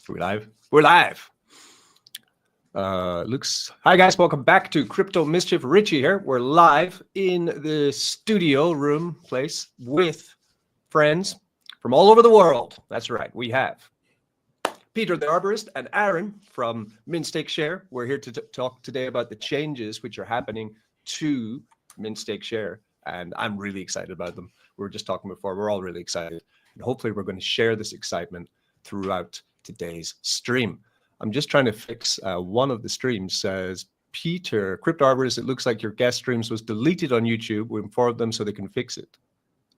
We're live. We're live. Hi guys, welcome back to Crypto Mischief. Richie here. We're live in the studio room place with friends from all over the world. That's right. We have Peter the Arborist and Aaron from Mint Stake Share. We're here to talk today about the changes which are happening to Mint Stake Share, and I'm really excited about them. We were just talking before. We're all really excited, and hopefully we're going to share this excitement throughout today's stream. I'm just trying to fix one of the streams. Says Peter, Crypto Arborist, it looks like your guest streams was deleted on YouTube. We informed them so they can fix it.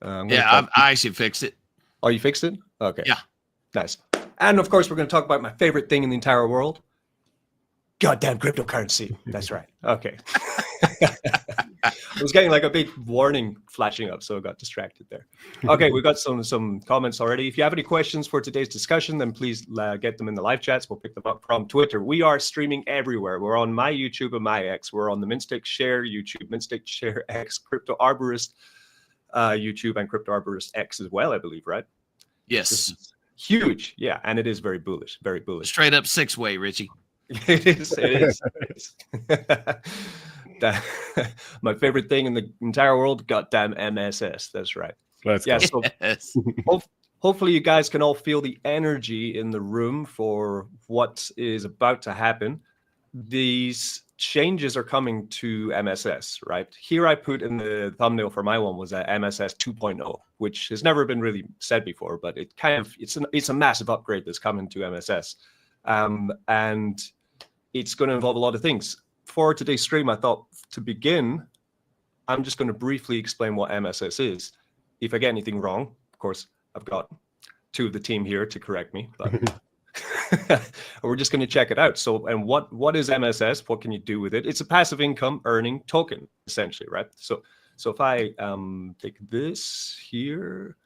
I actually fixed it. Oh, you fixed it? Okay. Yeah. Nice. And of course, we're going to talk about my favorite thing in the entire world. Goddamn cryptocurrency. That's right. Okay. I was getting like a big warning flashing up, so I got distracted there. Okay, we've got some comments already. If you have any questions for today's discussion, then please get them in the live chats. We'll pick them up from Twitter. We are streaming everywhere. We're on my YouTube and my X. We're on the Mint Stake Share YouTube, Mint Stake Share X, Crypto Arborist YouTube, and Crypto Arborist X as well, I believe, right? Yes. Huge. Yeah, and it is very bullish, very bullish. Straight up six-way, Richie. It is. My favorite thing in the entire world, goddamn MSS. That's right. Let's go. So Yes. hopefully you guys can all feel the energy in the room for what is about to happen. These changes are coming to MSS, right? Here I put in the thumbnail for my one was a MSS 2.0, which has never been really said before, but it kind of it's a massive upgrade that's coming to MSS, and it's going to involve a lot of things. For today's stream, I thought to begin, I'm just going to briefly explain what MSS is. If I get anything wrong, of course, I've got two of the team here to correct me, but we're just going to check it out. So, and what is MSS? What can you do with it? It's a passive income earning token, essentially, right? So if I take this here,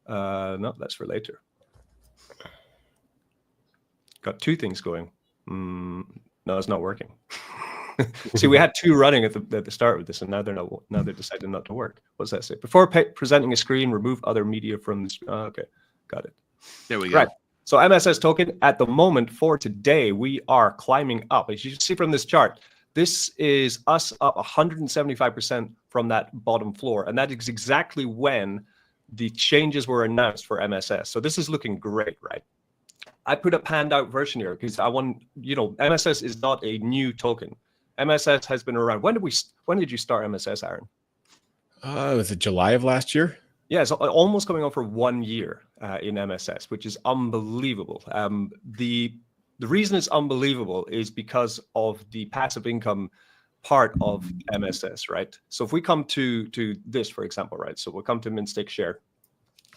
no, that's for later. Got two things going. No, it's not working. See, we had two running at the start of this, and now they're deciding not to work. What's that say? Before presenting a screen, remove other media from this. Okay, got it. There we go. Right. So MSS token at the moment for today, we are climbing up. As you can see from this chart, this is us up 175% from that bottom floor, and that is exactly when the changes were announced for MSS. So this is looking great, right? I put a panned out version here because I want, MSS is not a new token. MSS has been around. When did you start MSS, Aaron? Was it July of last year? Yeah, it's almost coming on for 1 year in MSS, which is unbelievable. The reason it's unbelievable is because of the passive income part of MSS, right? So if we come to this, for example, right? So we'll come to Mint Stake Share.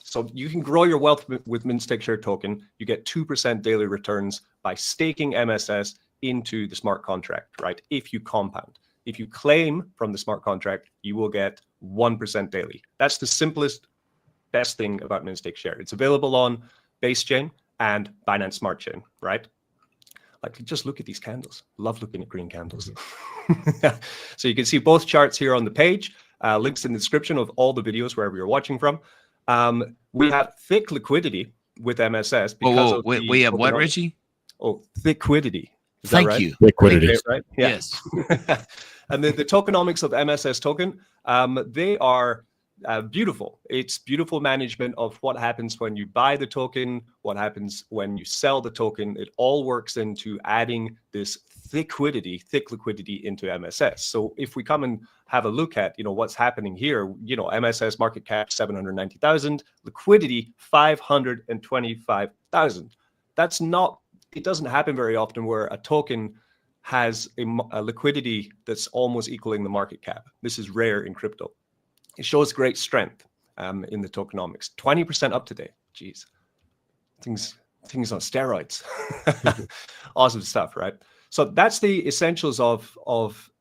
So you can grow your wealth with Mint Stake Share token. You get 2% daily returns by staking MSS into the smart contract, right? If you compound. If you claim from the smart contract, you will get 1% daily. That's the simplest, best thing about Mint Stake Share. It's available on Base Chain and Binance Smart Chain, right? Like, just look at these candles. Love looking at green candles. So you can see both charts here on the page. Links in the description of all the videos wherever you're watching from. We have thick liquidity with MSS. Because we have what, Richie? Oh, thickquidity. Is Thank that right? you. Liquidity. Right? Yeah. Yes. And the tokenomics of MSS token, they are beautiful. It's beautiful management of what happens when you buy the token, what happens when you sell the token. It all works into adding this thick liquidity into MSS. So if we come and have a look at, what's happening here, MSS market cap 790,000, liquidity 525,000. That's not. It doesn't happen very often where a token has a liquidity that's almost equaling the market cap. This is rare in crypto. It shows great strength in the tokenomics. 20% up today. Jeez, things on steroids. Awesome stuff, right? So that's the essentials of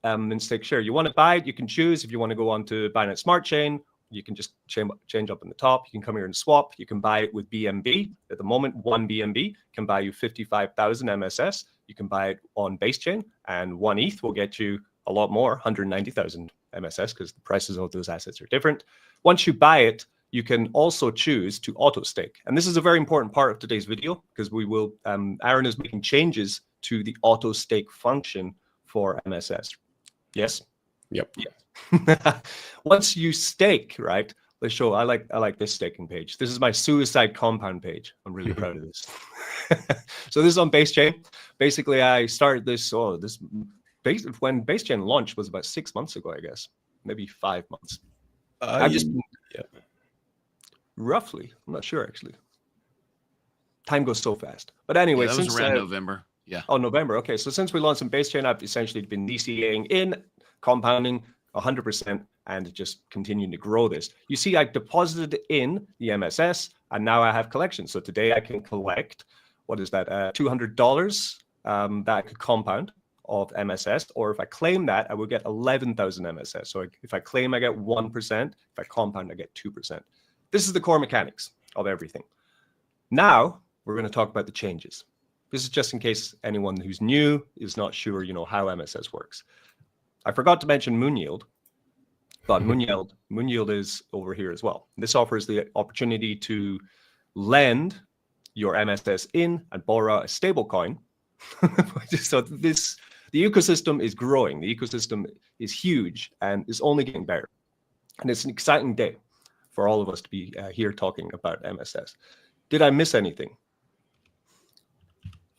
Mint Stake Share. You want to buy it, you can choose. If you want to go on to Binance Smart Chain, you can just change up in the top. You can come here and swap. You can buy it with BNB. At the moment, 1 BNB can buy you 55,000 MSS. You can buy it on Base Chain, and 1 ETH will get you a lot more, 190,000 MSS, because the prices of those assets are different. Once you buy it, you can also choose to auto stake. And this is a very important part of today's video because we will, Aaron is making changes to the auto stake function for MSS. Yes? Yep. Yeah. Once you stake, right? Let's show, I like this staking page. This is my suicide compound page. I'm really proud of this. So this is on Base Chain. Basically, I started this, when Base Chain launched was about 6 months ago, I guess. Maybe 5 months. I've just roughly, I'm not sure actually. Time goes so fast. But anyway, that was around November. Yeah. Oh, November. Okay. So since we launched some Base Chain, I've essentially been DCAing in, compounding 100%, and just continuing to grow this. You see, I deposited in the MSS, and now I have collections. So today I can collect, what is that, $200 that I could compound of MSS, or if I claim that, I will get 11,000 MSS. So if I claim, I get 1%. If I compound, I get 2%. This is the core mechanics of everything. Now we're going to talk about the changes. This is just in case anyone who's new is not sure, how MSS works. I forgot to mention Moon Yield, but Moon Yield is over here as well. This offers the opportunity to lend your MSS in and borrow a stable coin. So the ecosystem is growing. The ecosystem is huge and is only getting better. And it's an exciting day for all of us to be here talking about MSS. Did I miss anything?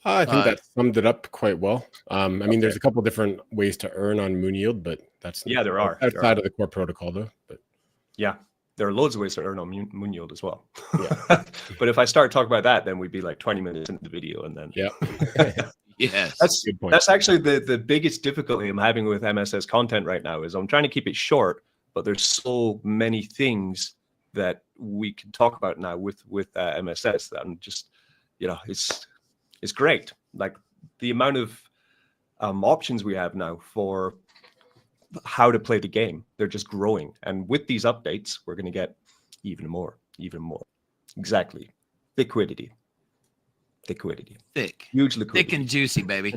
I think that summed it up quite well. I mean, there's a couple different ways to earn on Moon Yield, but that's there are outside of the core protocol, though. But yeah, there are loads of ways to earn on Moon Yield as well. Yeah. But if I start talking about that, then we'd be like 20 minutes into the video, and then yes, that's a good point. That's actually the biggest difficulty I'm having with MSS content right now is I'm trying to keep it short, but there's so many things that we can talk about now with MSS that I'm just, it's great. Like the amount of options we have now for how to play the game, they're just growing. And with these updates, we're going to get even more. Exactly. Liquidity. Thick. Huge liquidity. Thick and juicy, baby.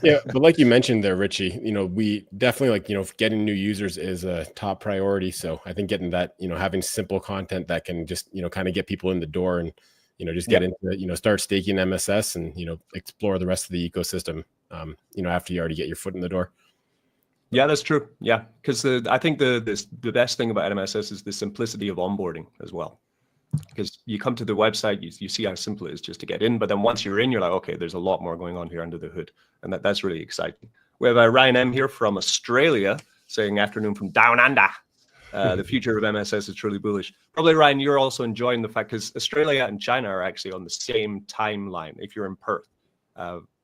Yeah, but like you mentioned there, Richie, we definitely getting new users is a top priority. So I think getting that, having simple content that can just, kind of get people in the door and, just get into, start staking MSS and, explore the rest of the ecosystem, after you already get your foot in the door. Yeah, that's true. Yeah, because I think the best thing about MSS is the simplicity of onboarding as well. Because you come to the website, you see how simple it is just to get in. But then once you're in, you're like, okay, there's a lot more going on here under the hood. And that's really exciting. We have Ryan M here from Australia saying afternoon from down under. The future of MSS is truly bullish. Probably, Ryan, you're also enjoying the fact because Australia and China are actually on the same timeline if you're in Perth.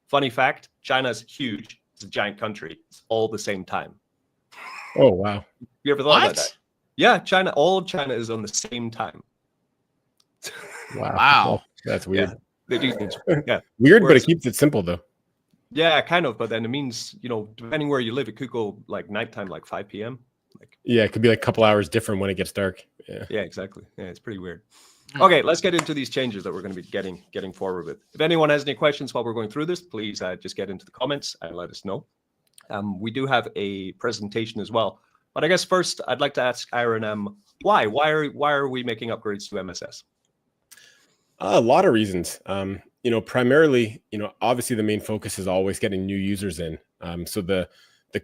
Funny fact, China's huge. It's a giant country. It's all the same time. Oh, wow. You ever thought about that? Yeah, all of China is on the same time. Wow. That's weird. Yeah, they do things. Yeah. Weird, but it keeps it simple though. Yeah, kind of. But then it means, depending where you live, it could go like nighttime, like 5 p.m. Yeah, it could be like a couple hours different when it gets dark. Yeah, exactly. Yeah, it's pretty weird. Okay, let's get into these changes that we're going to be getting forward with. If anyone has any questions while we're going through this, please just get into the comments and let us know. We do have a presentation as well. But I guess first, I'd like to ask Aaron, why? Why are we making upgrades to MSS? A lot of reasons. Primarily, obviously the main focus is always getting new users in. So the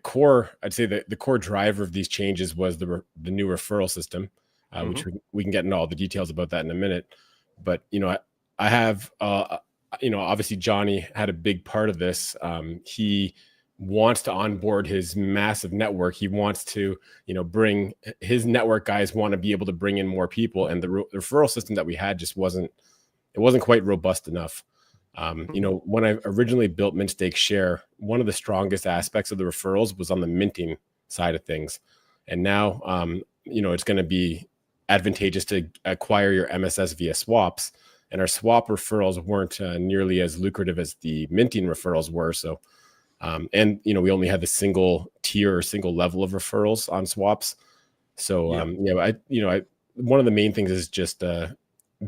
core, I'd say the core driver of these changes was the new referral system, which we can get into all the details about that in a minute. But, I have, obviously Johnny had a big part of this. He wants to onboard his massive network. He wants to, bring his network guys want to be able to bring in more people. And the referral system that we had just wasn't quite robust enough. When I originally built Mint Stake Share, one of the strongest aspects of the referrals was on the minting side of things. And now, it's going to be advantageous to acquire your MSS via swaps. And our swap referrals weren't nearly as lucrative as the minting referrals were. So, we only had the single tier or single level of referrals on swaps. So, one of the main things is just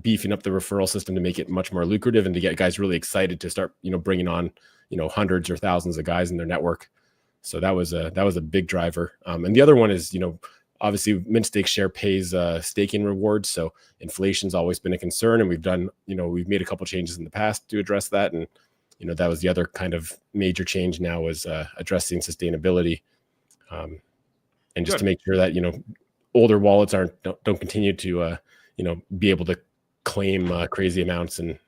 beefing up the referral system to make it much more lucrative and to get guys really excited to start, bringing on, hundreds or thousands of guys in their network. So that was a big driver. And the other one is, obviously mint stake share pays staking rewards. So inflation's always been a concern, and we've made a couple changes in the past to address that. And, that was the other kind of major change now is addressing sustainability. And just to make sure that, older wallets don't continue to, be able to claim crazy amounts and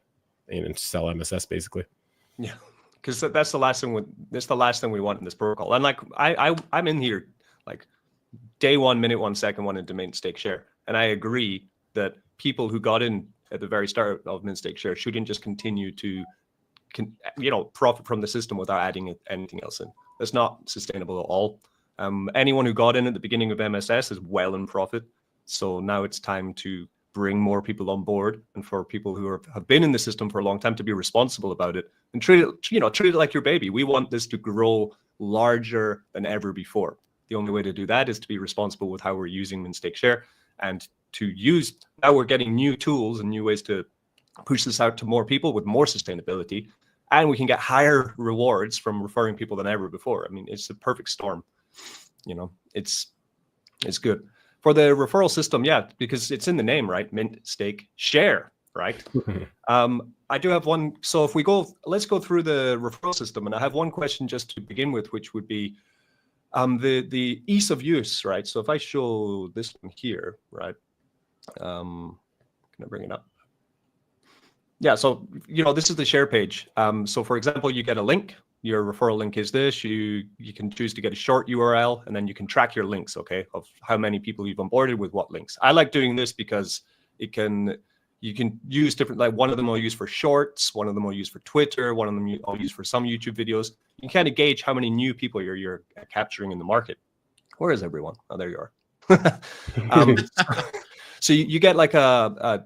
sell MSS basically. Yeah, because that's the last thing. That's the last thing we want in this protocol. And like I'm in here like day one, minute one, second one into mint stake share, and I agree that people who got in at the very start of mint stake share shouldn't just continue to, profit from the system without adding anything else in. That's not sustainable at all. Anyone who got in at the beginning of MSS is well in profit. So now it's time to bring more people on board, and for people who have been in the system for a long time to be responsible about it and treat it like your baby. We want this to grow larger than ever before. The only way to do that is to be responsible with how we're using mint stake share, and now we're getting new tools and new ways to push this out to more people with more sustainability, and we can get higher rewards from referring people than ever before. I mean, it's the perfect storm. It's good. For the referral system, yeah, because it's in the name, right? Mint, stake, share, right? I do have one. So if let's go through the referral system. And I have one question just to begin with, which would be the ease of use, right? So if I show this one here, right? Can I bring it up? Yeah, so, this is the share page. So for example, you get a link. Your referral link is this. You can choose to get a short URL, and then you can track your links, okay, of how many people you've onboarded with what links. I like doing this because you can use different, like one of them I'll use for shorts, one of them I'll use for Twitter, one of them I'll use for some YouTube videos. You can kind of gauge how many new people you're capturing in the market. Where is everyone? Oh, there you are. So you get like a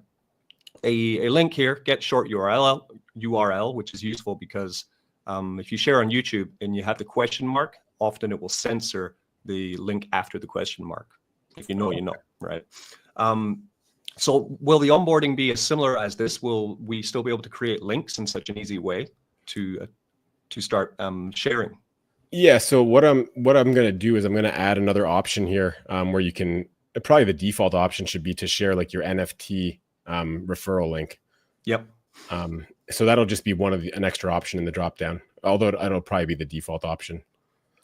link here, get short URL, which is useful because if you share on YouTube and you have the question mark, often it will censor the link after the question mark. If you know, right? So will the onboarding be as similar as this? Will we still be able to create links in such an easy way to start sharing? Yeah. So what I'm going to do is I'm going to add another option here where you can, probably the default option should be to share like your NFT referral link. Yep. So that'll just be an extra option in the dropdown, although it'll probably be the default option.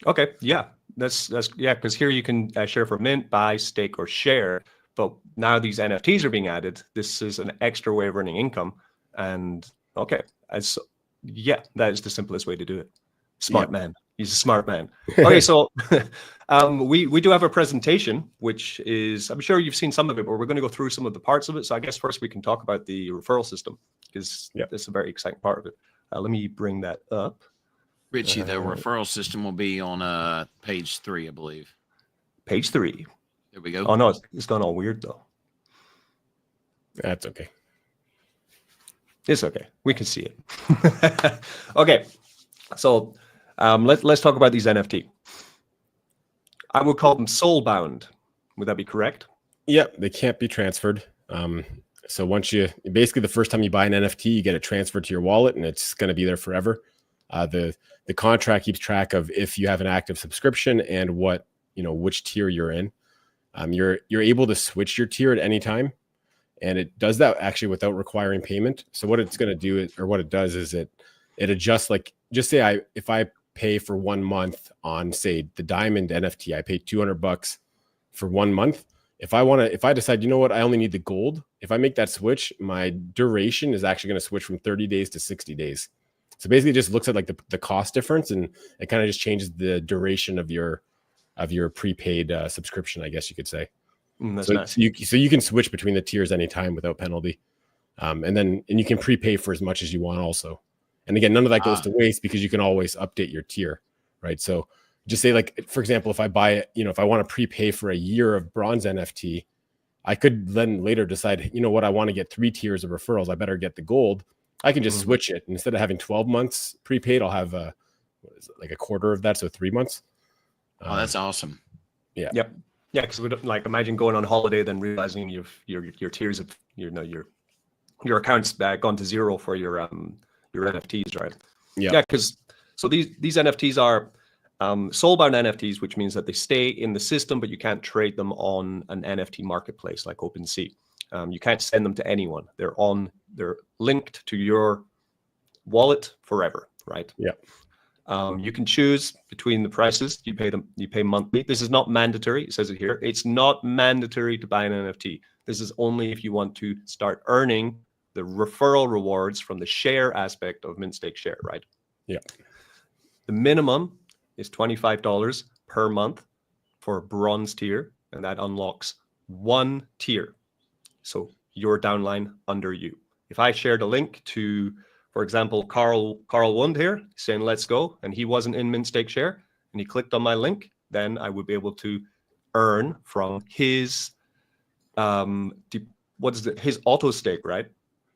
Okay, yeah, that's because here you can share for mint, buy, stake, or share. But now these NFTs are being added. This is an extra way of earning income, and that is the simplest way to do it. Smart man. He's a smart man. Okay, so we do have a presentation, which is, I'm sure you've seen some of it, but we're going to go through some of the parts of it. So I guess first we can talk about the referral system, because that's a very exciting part of it. Let me bring that up. Richie, the referral system will be on page 3, I believe. Page 3. There we go. Oh, no, it's gone all weird, though. That's okay. It's okay. We can see it. Okay, so let's talk about these NFT. I would call them soul-bound. Would that be correct? Yeah, they can't be transferred. So basically the first time you buy an NFT, you get it transferred to your wallet, and it's going to be there forever. The contract keeps track of if you have an active subscription and which tier you're in. You're able to switch your tier at any time, and it does that actually without requiring payment. So what it's going to do what it does is it adjusts, like, just say if I pay for 1 month on, say, the diamond NFT, I pay $200 for 1 month. If I decide, I only need the gold, if I make that switch, my duration is actually going to switch from 30 days to 60 days. So basically it just looks at like the cost difference, and it kind of just changes the duration of your prepaid subscription, I guess you could say. That's so, nice. So you can switch between the tiers anytime without penalty. And you can prepay for as much as you want also. And again, none of that goes to waste because you can always update your tier, right? So just say, like, for example, if I buy, if I want to prepay for a year of bronze NFT, I could then later decide, I want to get 3 tiers of referrals. I better get the gold. I can just switch it. Instead of having 12 months prepaid, I'll have like a quarter of that. So 3 months. Oh, that's awesome. Yeah. Yep. Yeah. Because like, imagine going on holiday, then realizing your tiers of, your account's gone to 0 for your NFTs, right? Yeah. Yeah. Because so these NFTs are Soulbound NFTs, which means that they stay in the system, but you can't trade them on an NFT marketplace like OpenSea. You can't send them to anyone. They're linked to your wallet forever, right? Yeah. You can choose between the prices. You pay monthly. This is not mandatory. It says it here. It's not mandatory to buy an NFT. This is only if you want to start earning the referral rewards from the share aspect of Mint Stake Share, right? Yeah. The minimum is $25 per month for a bronze tier, and that unlocks one tier. So your downline under you. If I shared a link to, for example, Carl Wund here saying, let's go, and he wasn't in Mint Stake Share, and he clicked on my link, then I would be able to earn from his, his auto stake, right?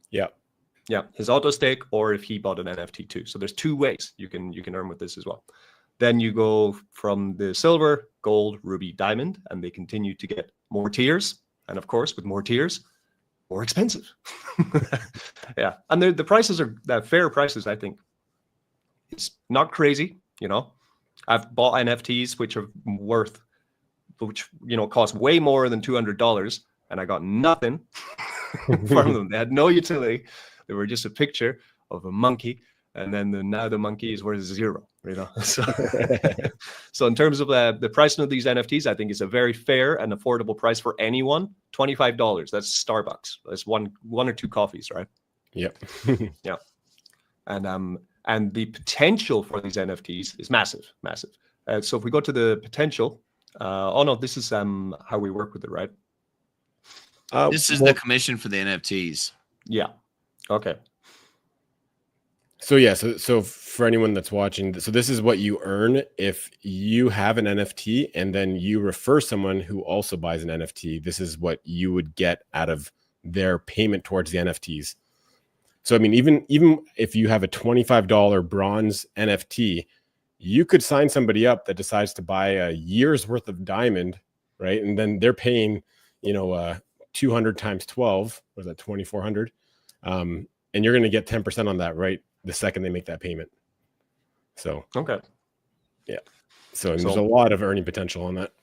Yeah. Yeah, his auto stake, or if he bought an NFT too. So there's two ways you can earn with this as well. Then you go from the silver, gold, ruby, diamond, and they continue to get more tiers. And of course, with more tiers, more expensive. Yeah, and the prices are fair prices, I think. It's not crazy, you know. I've bought NFTs which cost way more than $200, and I got nothing from them. They had no utility. They were just a picture of a monkey, and then now the monkey is worth zero, you know. So in terms of the pricing of these NFTs, I think it's a very fair and affordable price for anyone. $25. That's Starbucks. That's one or two coffees, right? Yep. Yeah. And the potential for these NFTs is massive. So if we go to the potential, this is how we work with it, right? This is the commission for the NFTs. Yeah. Okay. So for anyone that's watching, so this is what you earn if you have an NFT and then you refer someone who also buys an NFT. This is what you would get out of their payment towards the NFTs. So, I mean, even if you have a $25 bronze NFT, you could sign somebody up that decides to buy a year's worth of diamond, right? And then they're paying, 200 times 12, was that 2,400? And you're going to get 10% on that, right? The second they make that payment. So, okay. Yeah. So there's a lot of earning potential on that.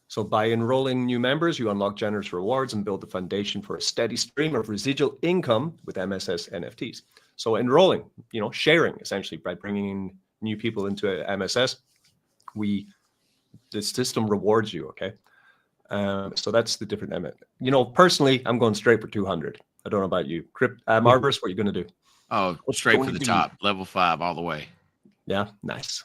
So by enrolling new members, you unlock generous rewards and build the foundation for a steady stream of residual income with MSS NFTs. So enrolling, sharing essentially by bringing in new people into MSS, the system rewards you. Okay. So that's the different personally, I'm going straight for 200. I don't know about you. Arborist, what are you going to do? Oh, straight for the top, level 5 all the way. Yeah, nice.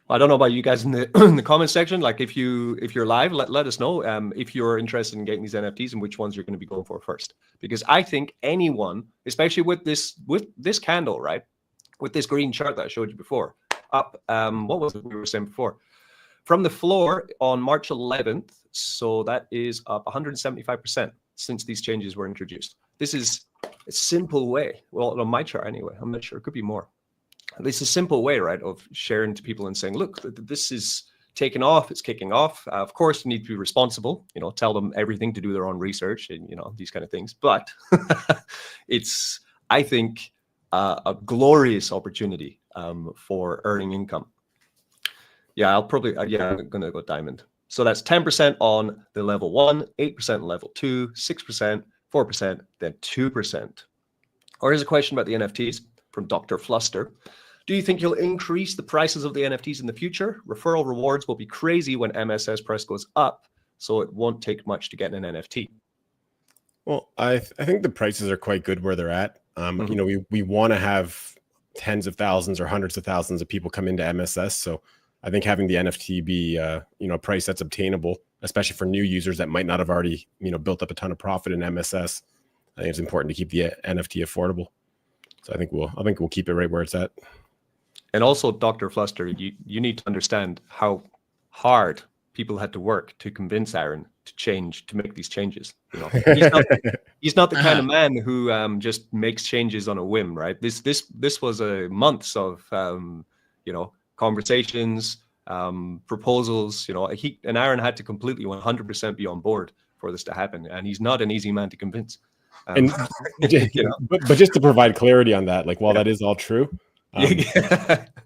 Well, I don't know about you guys in the comment section. Like if you're live, let us know if you're interested in getting these NFTs and which ones you're going to be going for first. Because I think anyone, especially with this candle, right, with this green chart that I showed you before, up. What was it we were saying before? From the floor on March 11th, so that is up 175% since these changes were introduced. This is a simple way. Well, on my chart anyway. I'm not sure. It could be more. It's a simple way, right, of sharing to people and saying, look, this is taking off. It's kicking off. Of course, you need to be responsible. Tell them everything to do their own research and these kind of things. But it's, I think, a glorious opportunity for earning income. Yeah, I'm going to go diamond. So that's 10% on the level 1, 8% level 2, 6%, 4%, then 2%. Or here's a question about the NFTs from Dr. Fluster. Do you think you'll increase the prices of the NFTs in the future? Referral rewards will be crazy when MSS price goes up, so it won't take much to get an NFT. Well, I think the prices are quite good where they're at. We want to have tens of thousands or hundreds of thousands of people come into MSS. So I think having the NFT be a price that's obtainable, especially for new users that might not have already built up a ton of profit in MSS, I think it's important to keep the NFT affordable. So I think we'll keep it right where it's at. And also, Dr. Fluster, you need to understand how hard people had to work to convince Aaron to make these changes. He's not the kind of man who just makes changes on a whim, right? This was a months of conversations, proposals. And Aaron had to completely 100% be on board for this to happen, and he's not an easy man to convince. But just to provide clarity on that, while that is all true,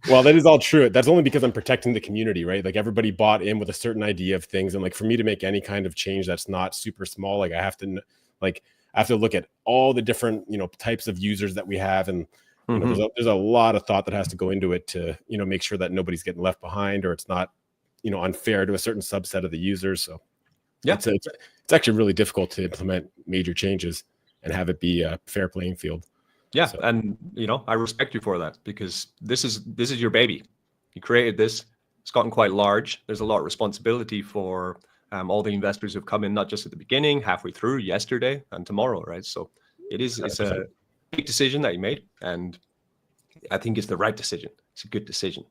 Well, that is all true. That's only because I'm protecting the community, right? Like everybody bought in with a certain idea of things, and like for me to make any kind of change that's not super small, like I have to look at all the different types of users that we have, and there's a lot of thought that has to go into it to make sure that nobody's getting left behind, or it's not unfair to a certain subset of the users. So yeah, it's actually really difficult to implement major changes and have it be a fair playing field. Yeah, so. And I respect you for that, because this is your baby. You created this. It's gotten quite large. There's a lot of responsibility for all the investors who've come in, not just at the beginning, halfway through, yesterday, and tomorrow, right? So it's a big decision that you made, and I think it's the right decision. It's a good decision.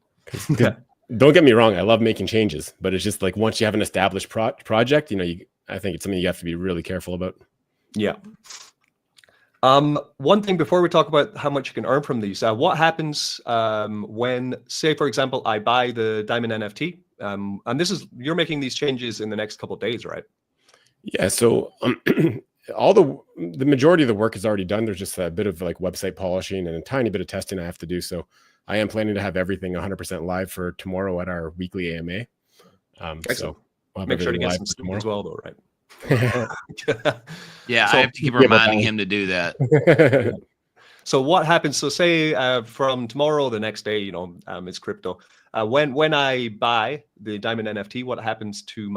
Don't get me wrong, I love making changes, but it's just like once you have an established project, I think it's something you have to be really careful about. Yeah. One thing before we talk about how much you can earn from these, what happens when, say, for example, I buy the Diamond NFT, and you're making these changes in the next couple of days, right? Yeah. So all the majority of the work is already done. There's just a bit of like website polishing and a tiny bit of testing I have to do. So I am planning to have everything 100% live for tomorrow at our weekly AMA. So we'll make sure to get some sleep as well, though, right? Yeah, so I have to keep reminding him to do that. So what happens? So say from tomorrow, the next day, it's crypto. When I buy the Diamond NFT, what happens to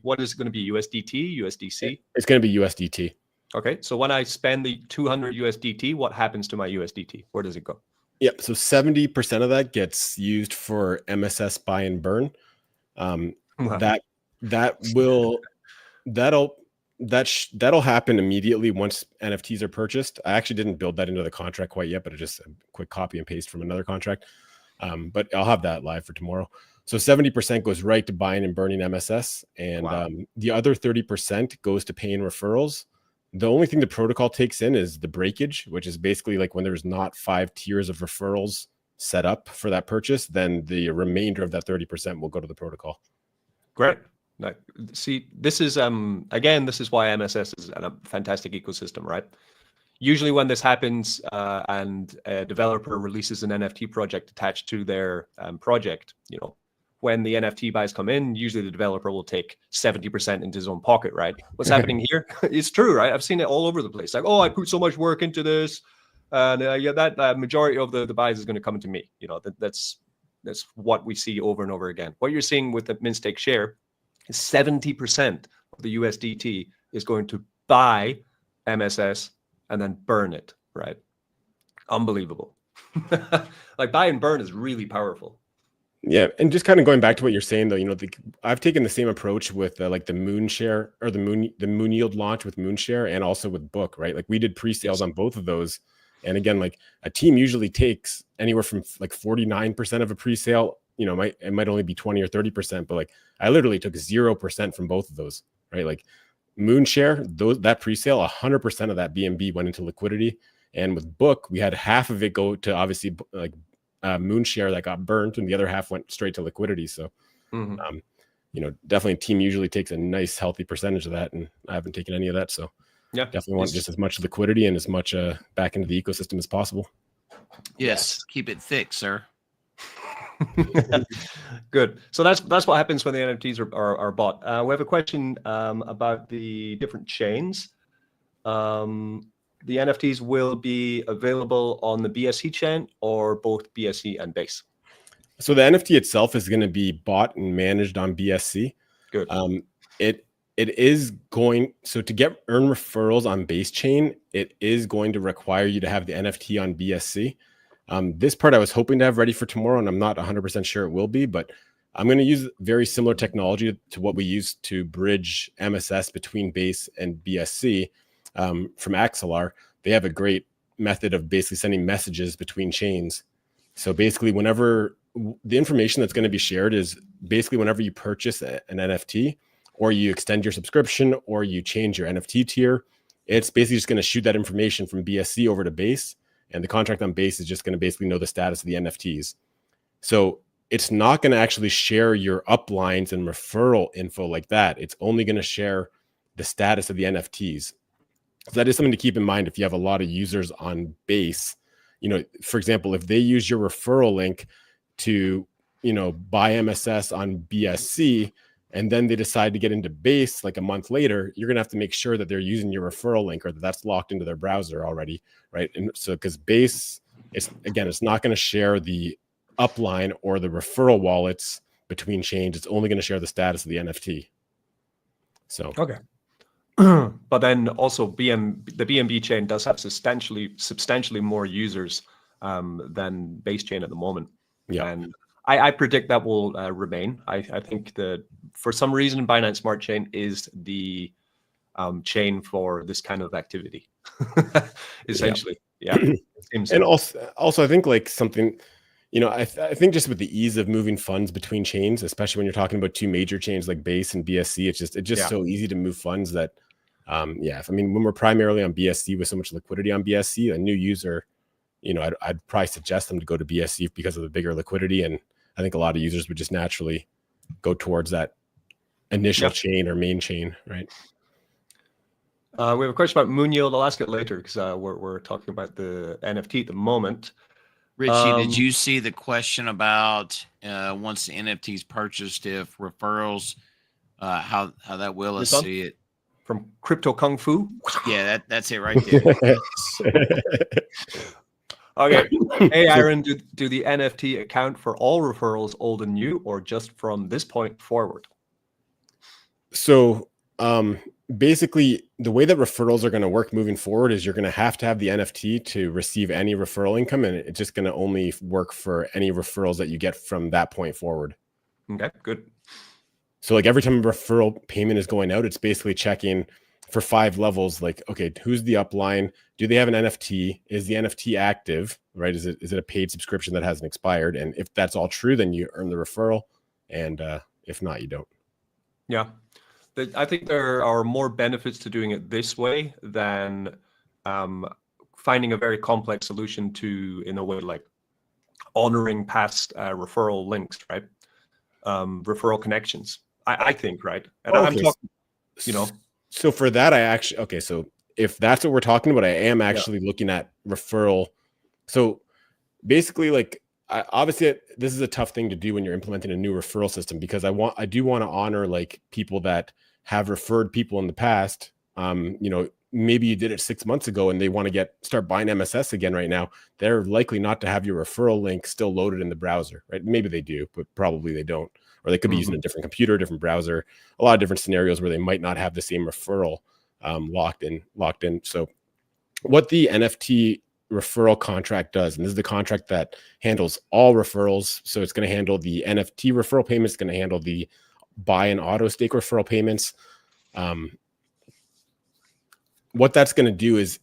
what is it going to be? USDT, USDC? It's going to be USDT. Okay. So when I spend the 200 USDT, what happens to my USDT? Where does it go? Yep. So 70% of that gets used for MSS buy and burn. Wow. That'll happen immediately once NFTs are purchased. I actually didn't build that into the contract quite yet, but it's just a quick copy and paste from another contract. But I'll have that live for tomorrow. So 70% goes right to buying and burning MSS, and wow. The other 30% goes to paying referrals. The only thing the protocol takes in is the breakage, which is basically like when there's not 5 tiers of referrals set up for that purchase, then the remainder of that 30% will go to the protocol. Great. Now, see, this is again, this is why MSS is a fantastic ecosystem, right? Usually when this happens and a developer releases an NFT project attached to their project, when the NFT buys come in, usually the developer will take 70% into his own pocket, right? What's happening here? It's true, right? I've seen it all over the place. Like, oh, I put so much work into this, and that majority of the buys is going to come to me. That's what we see over and over again. What you're seeing with the mint stake share is 70% of the USDT is going to buy MSS and then burn it, right? Unbelievable. Like buy and burn is really powerful. Yeah, and just kind of going back to what you're saying, though, I've taken the same approach with like the Moon Share or the Moon Yield launch with Moon Share, and also with Book, right? Like we did pre-sales on both of those, and again, like a team usually takes anywhere from like 49% of a pre-sale. It might only be 20 or 30%, but like I literally took 0% from both of those, right? Like Moon Share, that pre-sale, 100% of that BNB went into liquidity, and with Book, we had half of it go to obviously like Moon Share that got burnt, and the other half went straight to liquidity. So, definitely team usually takes a nice healthy percentage of that, and I haven't taken any of that. So, yeah, definitely want just as much liquidity and as much back into the ecosystem as possible. Yes, keep it thick, sir. Good. So that's what happens when the NFTs are bought. We have a question about the different chains. The NFTs will be available on the BSC chain or both BSC and Base? So the NFT itself is going to be bought and managed on BSC. Good. It is going, so to earn referrals on Base chain, it is going to require you to have the NFT on BSC. This part I was hoping to have ready for tomorrow, and I'm not 100% sure it will be, but I'm going to use very similar technology to what we use to bridge MSS between Base and BSC. From Axelar, they have a great method of basically sending messages between chains. So basically, whenever the information that's going to be shared is basically whenever you purchase an NFT, or you extend your subscription, or you change your NFT tier, it's basically just going to shoot that information from BSC over to Base, and the contract on Base is just going to basically know the status of the NFTs. So it's not going to actually share your uplines and referral info like that. It's only going to share the status of the NFTs. So that is something to keep in mind if you have a lot of users on Base. for example, if they use your referral link to, buy MSS on BSC, and then they decide to get into Base like a month later, you're going to have to make sure that they're using your referral link or that that's locked into their browser already, right? And so because Base, it's not going to share the upline or the referral wallets between chains. It's only going to share the status of the NFT. So okay. But then also the BNB chain does have substantially more users than Base chain at the moment. Yeah. And I predict that will remain. I think that for some reason Binance Smart Chain is the chain for this kind of activity. Essentially, yeah. And also, I think like something, I think just with the ease of moving funds between chains, especially when you're talking about two major chains like Base and BSC, it's just so easy to move funds that, when we're primarily on BSC with so much liquidity on BSC, a new user, I'd probably suggest them to go to BSC because of the bigger liquidity. And I think a lot of users would just naturally go towards that initial chain or main chain, right? We have a question about Moon Yield. I'll ask it later because we're talking about the NFT at the moment. Richie, did you see the question about once the NFT is purchased, if referrals, how that will see it? From Crypto Kung Fu? Yeah, that's it right there. Okay. Hey, Aaron, do the NFT account for all referrals, old and new, or just from this point forward? So basically, the way that referrals are going to work moving forward is you're going to have the NFT to receive any referral income, and it's just going to only work for any referrals that you get from that point forward. Okay, good. So like every time a referral payment is going out, it's basically checking for 5 levels, like, okay, who's the upline? Do they have an NFT? Is the NFT active, right? Is it a paid subscription that hasn't expired? And if that's all true, then you earn the referral. And if not, you don't. Yeah. I think there are more benefits to doing it this way than finding a very complex solution to, in a way, like honoring past referral links, right? Referral connections, I think, right? And I'm talking, So for that, so if that's what we're talking about, I am actually looking at referral. So basically, like, obviously this is a tough thing to do when you're implementing a new referral system, because I do want to honor like people that have referred people in the past. Maybe you did it 6 months ago and they want to start buying MSS again right now. They're likely not to have your referral link still loaded in the browser, right? Maybe they do, but probably they don't. Or they could be using a different computer, different browser, a lot of different scenarios where they might not have the same referral locked in. So what the NFT referral contract does, and this is the contract that handles all referrals. So it's going to handle the NFT referral payments, it's going to handle the buy and auto stake referral payments. What that's going to do is,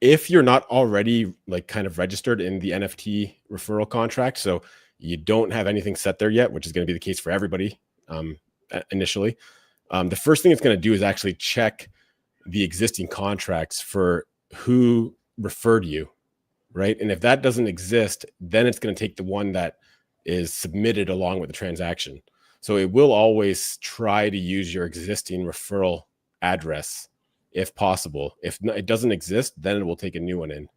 if you're not already like kind of registered in the NFT referral contract, so you don't have anything set there yet, which is going to be the case for everybody initially, the first thing it's going to do is actually check the existing contracts for who referred you, right? And if that doesn't exist, then it's going to take the one that is submitted along with the transaction. So it will always try to use your existing referral address if possible. If it doesn't exist, then it will take a new one in.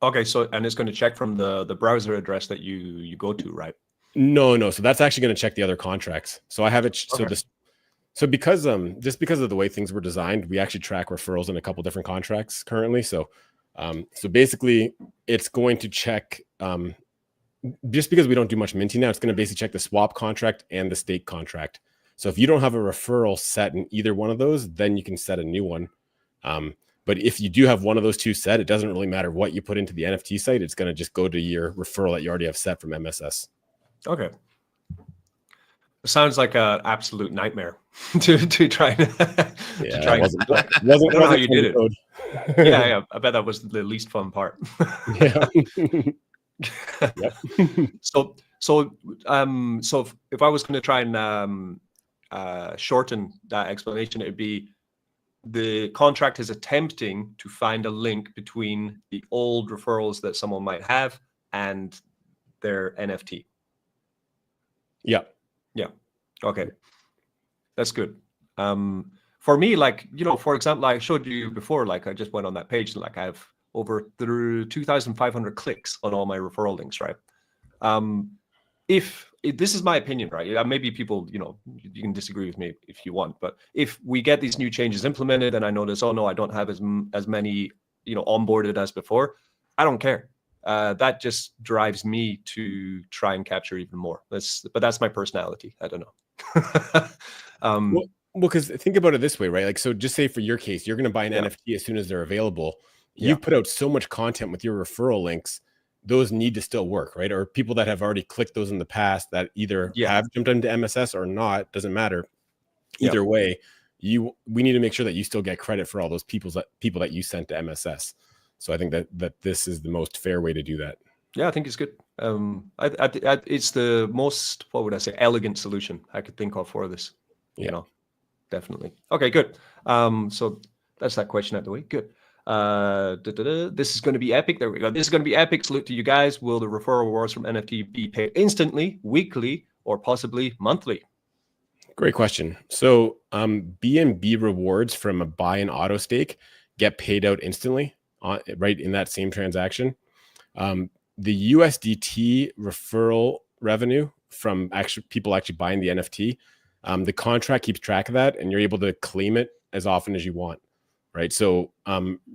Okay, so and it's going to check from the browser address that you go to, right? No. So that's actually going to check the other contracts. So I have it. Okay. So because of the way things were designed, we actually track referrals in a couple different contracts currently. So basically, it's going to check. Just because we don't do much minting now, it's going to basically check the swap contract and the stake contract. So if you don't have a referral set in either one of those, then you can set a new one. But if you do have one of those two set, it doesn't really matter what you put into the NFT site. It's going to just go to your referral that you already have set from MSS. Okay. It sounds like an absolute nightmare to try to try. Wasn't I don't know how you did it. Yeah. I bet that was the least fun part. Yeah. So if I was going to try and shorten that explanation, it'd be the contract is attempting to find a link between the old referrals that someone might have and their NFT. Yeah. Okay. That's good. For me, like, for example, I showed you before, like I just went on that page and like I have over through 2,500 clicks on all my referral links, right? This is my opinion, right? Maybe people, you can disagree with me if you want, but if we get these new changes implemented and I notice, oh no, I don't have as many, onboarded as before, I don't care. That just drives me to try and capture even more. But that's my personality. I don't know. Well, because think about it this way, right? Like, so just say for your case, you're going to buy an NFT as soon as they're available. You've put out so much content with your referral links. Those need to still work, right? Or people that have already clicked those in the past that either have jumped into MSS or not, doesn't matter. Either way, we need to make sure that you still get credit for all those people that you sent to MSS. So I think that this is the most fair way to do that. Yeah, I think it's good. It's the most, what would I say, elegant solution I could think of for this. Definitely. Okay, good. So that's that question out of the way. Good. This is going to be epic. There we go. This is going to be epic. Salute to you guys. Will the referral rewards from NFT be paid instantly, weekly, or possibly monthly? Great question. So BNB rewards from a buy and auto stake get paid out instantly right in that same transaction. The USDT referral revenue from people actually buying the NFT, the contract keeps track of that, and you're able to claim it as often as you want. Right. So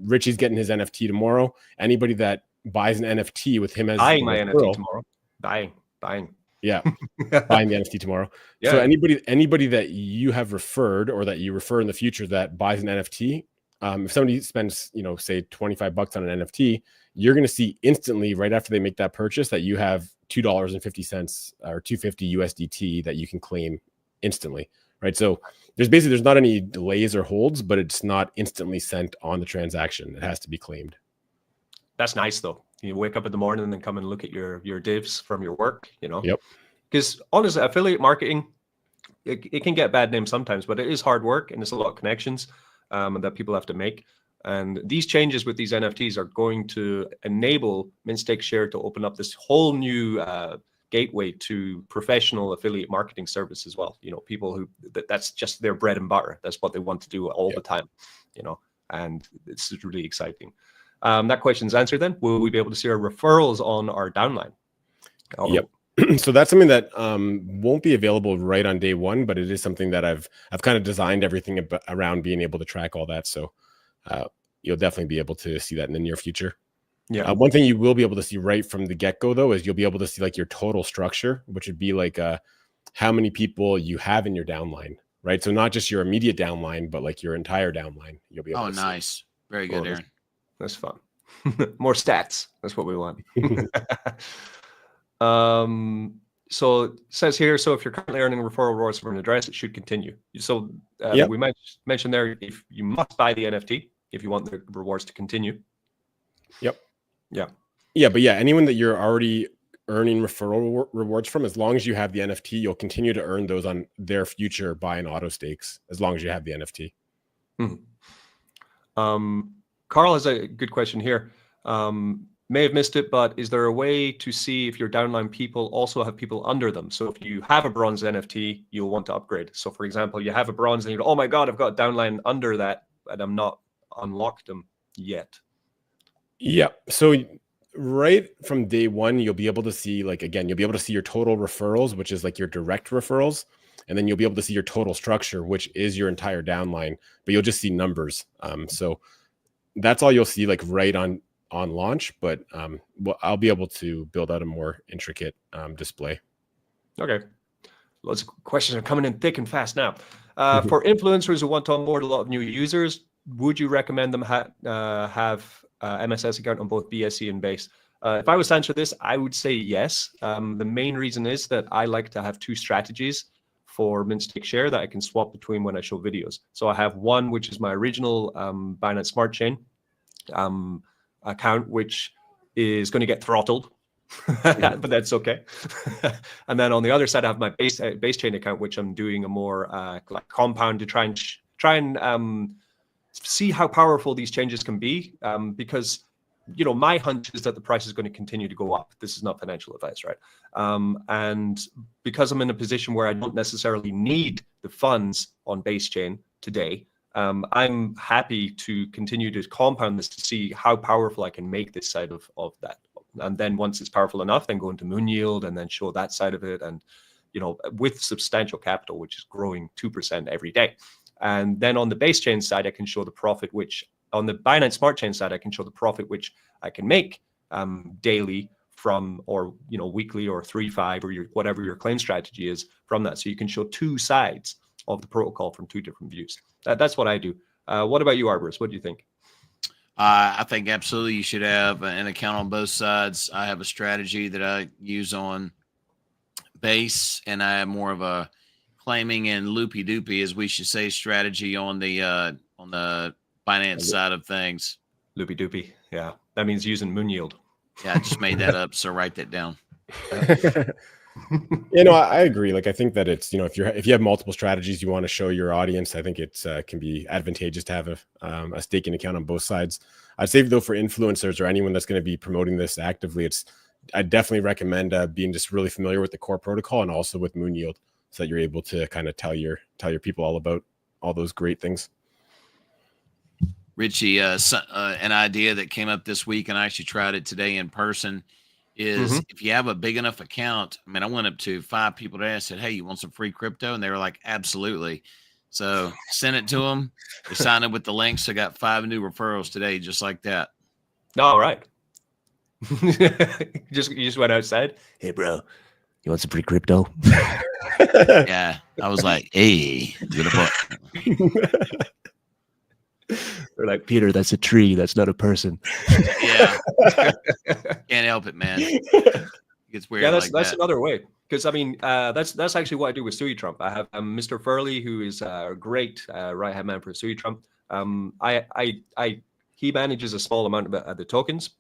Richie's getting his NFT tomorrow. Anybody that buys an NFT with him as buying my NFT tomorrow. Buying. Yeah. Buying the NFT tomorrow. Yeah. So anybody that you have referred or that you refer in the future that buys an NFT, if somebody spends, say $25 on an NFT, you're going to see instantly right after they make that purchase that you have $2.50 or $2.50 USDT that you can claim instantly. Right. So there's not any delays or holds, but it's not instantly sent on the transaction. It has to be claimed. That's nice though. You wake up in the morning and then come and look at your divs from your work, Yep. Because honestly, affiliate marketing, it can get bad names sometimes, but it is hard work and it's a lot of connections that people have to make. And these changes with these NFTs are going to enable Mint Share to open up this whole new gateway to professional affiliate marketing service as well. People who that's just their bread and butter. That's what they want to do all the time, and it's really exciting. That question's answered then. Will we be able to see our referrals on our downline? Yep. So that's something that won't be available right on day one, but it is something that I've kind of designed everything around being able to track all that. So you'll definitely be able to see that in the near future. Yeah. One thing you will be able to see right from the get-go, though, is you'll be able to see like your total structure, which would be like how many people you have in your downline, right? So not just your immediate downline, but like your entire downline. You'll be able to see. Nice. Very good, Aaron. That's fun. More stats. That's what we want. So it says here, so if you're currently earning referral rewards from an address, it should continue. So we mentioned there, if you must buy the NFT if you want the rewards to continue. Yep. Yeah. But anyone that you're already earning referral rewards from, as long as you have the NFT, you'll continue to earn those on their future buy and auto stakes, as long as you have the NFT. Carl has a good question here. May have missed it, but is there a way to see if your downline people also have people under them? So if you have a bronze NFT, you'll want to upgrade. So for example, you have a bronze and you go, oh my God, I've got a downline under that, and I'm not unlocked them yet. Yeah. So right from day one, you'll be able to see, you'll be able to see your total referrals, which is like your direct referrals. And then you'll be able to see your total structure, which is your entire downline, but you'll just see numbers. So that's all you'll see right on launch, but I'll be able to build out a more intricate display. Okay. Lots of questions are coming in thick and fast now. For influencers who want to onboard a lot of new users, would you recommend them have MSS account on both BSC and Base? If I was to answer this, I would say yes. The main reason is that I like to have two strategies for Mint Share that I can swap between when I show videos. So I have one, which is my original Binance Smart Chain account, which is going to get throttled, but that's okay. And then on the other side, I have my base chain account, which I'm doing a more compound to try and see how powerful these changes can be, because my hunch is that the price is going to continue to go up. This is not financial advice, right? And because I'm in a position where I don't necessarily need the funds on base chain today, I'm happy to continue to compound this to see how powerful I can make this side of that. And then once it's powerful enough, then go into moon yield and then show that side of it. And, you know, with substantial capital, which is growing 2% every day. And then on the base chain side, I can show the profit, which on the Binance Smart Chain side, I can show the profit, which I can make daily from, or, you know, weekly or 3-5 or whatever your claim strategy is from that. So you can show two sides of the protocol from two different views. That's what I do. What about you, Arborist? What do you think? I think absolutely you should have an account on both sides. I have a strategy that I use on base, and I have more of a claiming and loopy doopy, as we should say, strategy on the Binance side of things. Loopy doopy, yeah, that means using moon yield. Yeah, I just made that up, so write that down. You know, I agree. Like, I think that it's, you know, if you have multiple strategies you want to show your audience, I think it's can be advantageous to have a staking account on both sides. I'd say though, for influencers or anyone that's going to be promoting this actively, I definitely recommend being just really familiar with the core protocol and also with moon yield, so that you're able to kind of tell your people all about all those great things. Richie, an idea that came up this week, and I actually tried it today in person, is if you have a big enough account. I mean, I went up to 5 people today. I said, hey, you want some free crypto? And they were like, absolutely. So sent it to them. They signed up with the links. I got 5 new referrals today, just like that. All right. you just went outside. Hey, bro, you want some free crypto? Yeah. I was like, hey, get a book. They're like, Peter, that's a tree. That's not a person. Yeah. Can't help it, man. It's weird. Yeah, that's another way. Because I mean, that's actually what I do with Sui Trump. I have Mr. Furley, who is a great right hand man for Sui Trump. He manages a small amount of the tokens,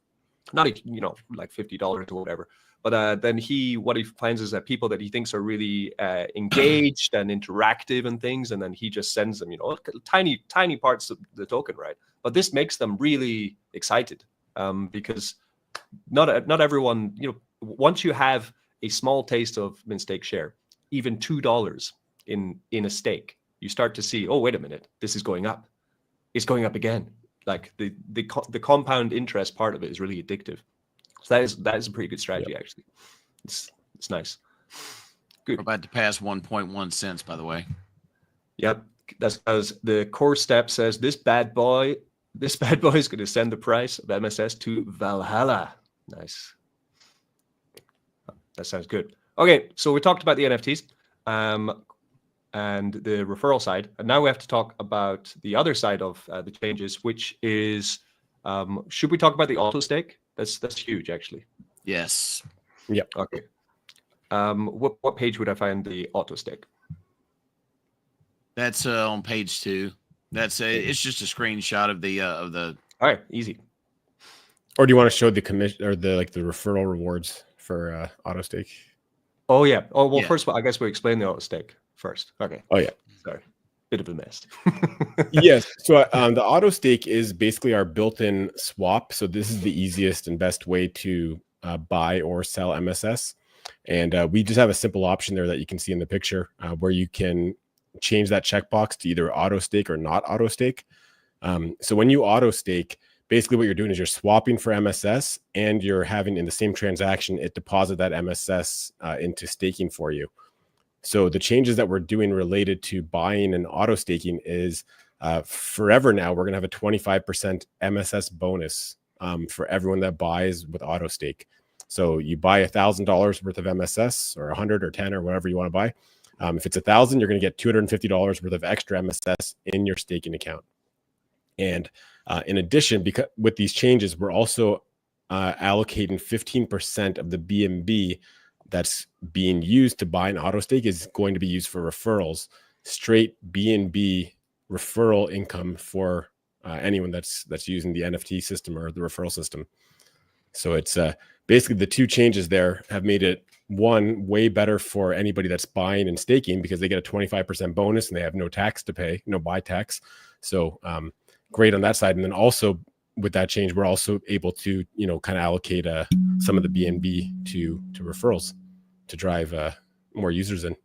not like $50 or whatever. But then what he finds is that people that he thinks are really engaged and interactive and things, and then he just sends them, tiny parts of the token, right? But this makes them really excited because not everyone, once you have a small taste of mint stake share, even $2 in a stake, you start to see, oh, wait a minute, this is going up. It's going up again. Like the compound interest part of it is really addictive. So that is a pretty good strategy, actually. It's nice. Good. We're about to pass 1.1 cents, by the way. Yep, that's because the core step says this bad boy is going to send the price of MSS to Valhalla. Nice. That sounds good. Okay, so we talked about the NFTs and the referral side, and now we have to talk about the other side of the changes, which is should we talk about the auto stake? That's huge, actually. Yes. Yep. Okay. What page would I find the auto stake? That's on page 2. It's just a screenshot of the All right, easy. Or do you want to show the commission or the referral rewards for auto stake? Oh yeah. Oh well, Yeah. first of all, I guess we explain the auto stake first. Okay. Oh yeah. Sorry. Bit of a mess. Yes. So the auto stake is basically our built-in swap. So this is the easiest and best way to buy or sell MSS. And we just have a simple option there that you can see in the picture where you can change that checkbox to either auto stake or not auto stake. So when you auto stake, basically what you're doing is you're swapping for MSS and you're having in the same transaction, it deposit that MSS into staking for you. So the changes that we're doing related to buying and auto staking is forever now, we're going to have a 25% MSS bonus for everyone that buys with auto stake. So you buy $1,000 worth of MSS or 100 or 10 or whatever you want to buy. If it's 1,000, you're going to get $250 worth of extra MSS in your staking account. And in addition, because with these changes, we're also allocating 15% of the BNB that's being used to buy an auto stake is going to be used for referrals, straight BNB referral income for anyone that's using the NFT system or the referral system. So it's basically the two changes there have made it one way better for anybody that's buying and staking because they get a 25% bonus and they have no tax to pay, no buy tax. So great on that side. And then also with that change, we're also able to, kind of allocate some of the BNB to referrals to drive more users in.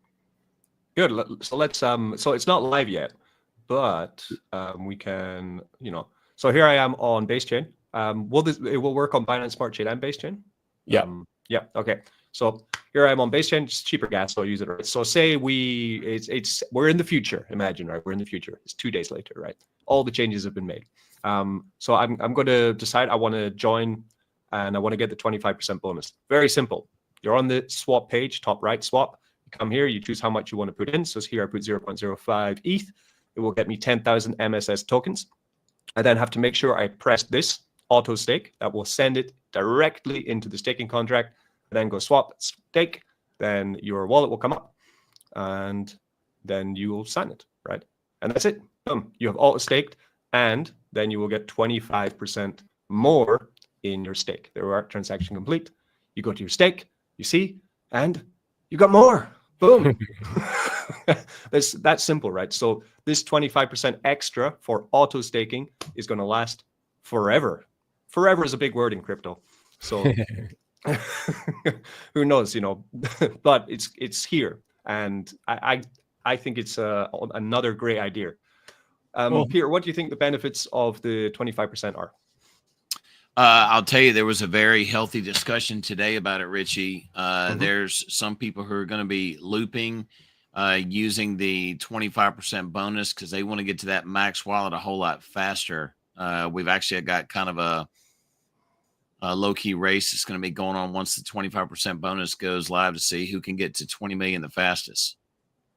Good. So let's so it's not live yet, but we can, so here I am on Base Chain. It will work on Binance Smart Chain and Base Chain? Yeah. Yeah. Okay. So here I am on Base Chain, just cheaper gas, so I'll use it. Right. So say we're in the future. Imagine, right? We're in the future. It's 2 days later, right? All the changes have been made. So I'm going to decide I want to join, and I want to get the 25% bonus. Very simple. You're on the swap page, top right swap. You come here, you choose how much you want to put in. So here I put 0.05 ETH. It will get me 10,000 MSS tokens. I then have to make sure I press this auto stake. That will send it directly into the staking contract. And then go swap, stake. Then your wallet will come up, and then you will sign it, right? And that's it. Boom. You have auto staked, and then you will get 25% more in your stake. The reward transaction complete. You go to your stake, you see, and you got more. Boom. That's simple, right? So this 25% extra for auto staking is going to last forever. Forever is a big word in crypto. So who knows, but it's here. And I think it's another great idea. Cool. Peter, what do you think the benefits of the 25% are? I'll tell you, there was a very healthy discussion today about it, Richie. There's some people who are going to be looping using the 25% bonus because they want to get to that max wallet a whole lot faster. We've actually got kind of a low-key race that's going to be going on once the 25% bonus goes live to see who can get to 20 million the fastest.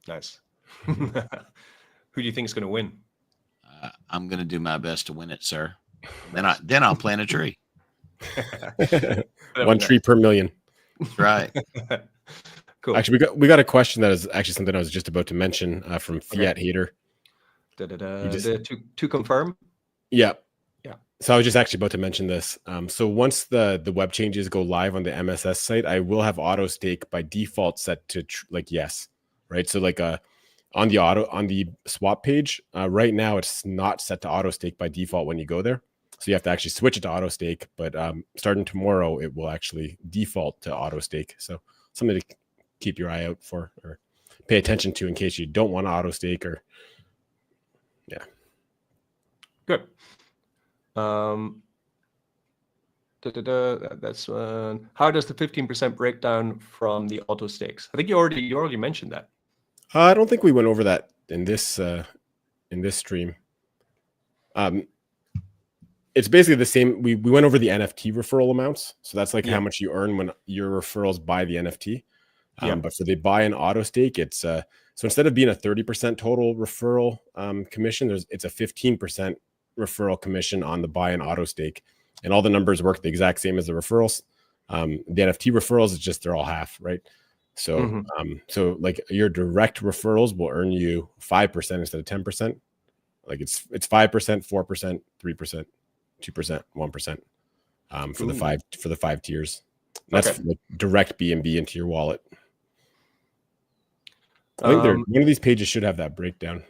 Nice. Who do you think is going to win? I'm going to do my best to win it, sir. Then I'll plant a tree. 1 tree per million. That's right. Cool. Actually, we got a question that is actually something I was just about to mention from Fiat Hater. To confirm? Yeah. So I was just actually about to mention this. So once the web changes go live on the MSS site, I will have auto stake by default set to yes, right? So on the swap page right now, it's not set to auto stake by default when you go there. So you have to actually switch it to auto stake. But starting tomorrow, it will actually default to auto stake. So something to keep your eye out for or pay attention to in case you don't want to auto stake or Good. That's how does the 15% break down from the auto stakes? I think you already mentioned that. I don't think we went over that in this stream. It's basically the same. We went over the NFT referral amounts. So that's how much you earn when your referrals buy the NFT. But for the buy and auto stake, it's so instead of being a 30% total referral commission, it's a 15% referral commission on the buy and auto stake, and all the numbers work the exact same as the referrals. The NFT referrals, it's just they're all half, right? So so your direct referrals will earn you 5% instead of 10%. It's 5%, 4%, 3%, 2%, 1% for the five tiers. That's direct BNB into your wallet. I think one of these pages should have that breakdown.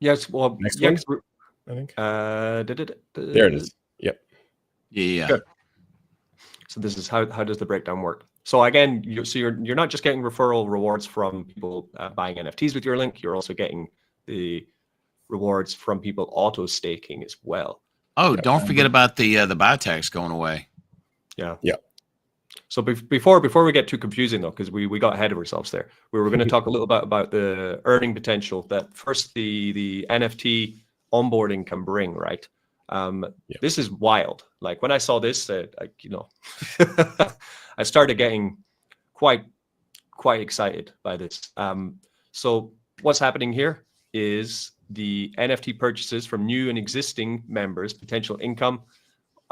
Yes. Well, next one, I think. There it is. Yep. Yeah. Good. So this is how does the breakdown work? So again, you're not just getting referral rewards from people buying NFTs with your link. You're also getting the rewards from people auto staking as well. Oh, don't forget about the buy tax going away. Yeah. So before we get too confusing though, because we got ahead of ourselves there, we were going to talk a little bit about the earning potential that first the NFT onboarding can bring, right? This is wild. When I saw this, I started getting quite excited by this. So what's happening here is the NFT purchases from new and existing members, potential income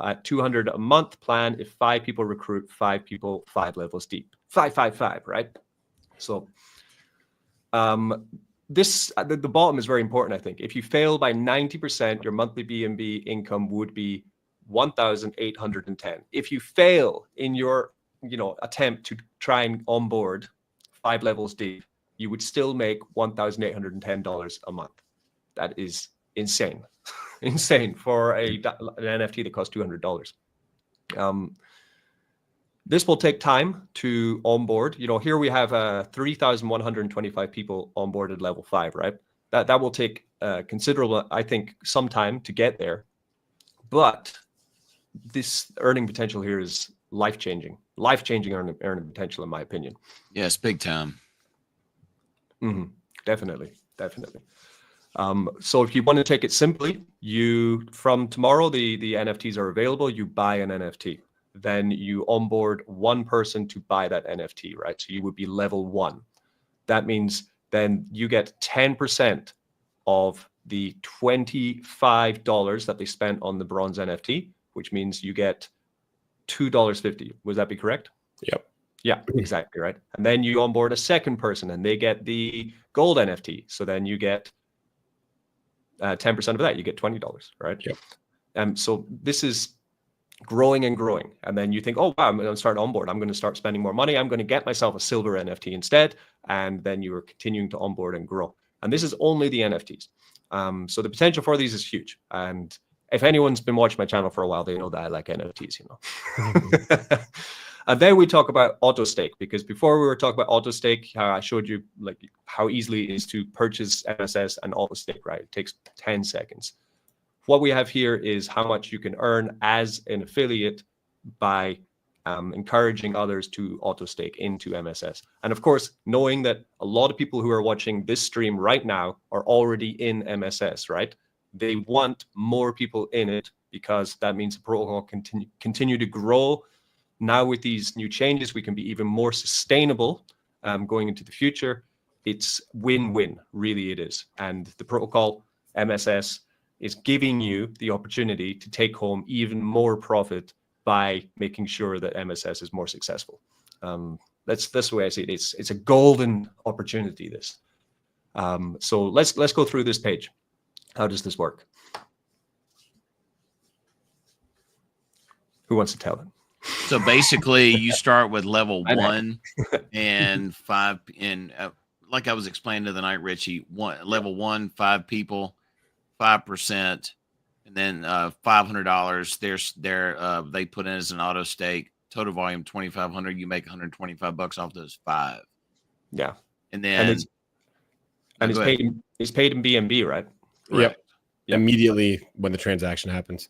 at 200 a month plan if 5 people recruit 5 people 5 levels deep. 5, right? So this the bottom is very important, I think. If you fail by 90%, your monthly BNB income would be 1,810. If you fail in your attempt to try and onboard 5 levels deep, you would still make $1,810 a month. That is insane. Insane for an NFT that costs $200. This will take time to onboard. Here we have 3,125 people onboarded level 5, right? That will take considerable, I think, some time to get there. But this earning potential here is life-changing earning potential, in my opinion. Yes, big time. Definitely. So if you want to take it simply, from tomorrow, the NFTs are available. You buy an NFT, then you onboard one person to buy that NFT, right? So you would be level 1. That means then you get 10% of the $25 that they spent on the bronze NFT, which means you get $2.50. Would that be correct? Yep. Yeah, exactly right. And then you onboard a second person and they get the gold NFT. So then you get 10% of that. You get $20, right? Yep. So this is growing and growing. And then you think, oh, wow, I'm going to start onboard. I'm going to start spending more money. I'm going to get myself a silver NFT instead. And then you are continuing to onboard and grow. And this is only the NFTs. So the potential for these is huge. And if anyone's been watching my channel for a while, they know that I like NFTs, you know. And then we talk about auto stake, because before we were talking about auto stake, I showed you like how easily it is to purchase MSS and auto stake, right? It takes 10 seconds. What we have here is how much you can earn as an affiliate by encouraging others to auto stake into MSS. And of course, knowing that a lot of people who are watching this stream right now are already in MSS, right? They want more people in it because that means the protocol continue to grow. Now with these new changes, we can be even more sustainable going into the future. It's win-win, really it is. And the protocol MSS is giving you the opportunity to take home even more profit by making sure that MSS is more successful. That's the way I see it. It's a golden opportunity, this. So let's go through this page. How does this work? Who wants to tell it? So basically, you start with level 1 and 5, and like I was explaining to the night, Richie, level 1, 5 people, 5%, and then $500. They put in as an auto stake. Total volume 2,500. You make $125 off those 5. Yeah, and then it's paid in BNB, right? Yep. Immediately when the transaction happens.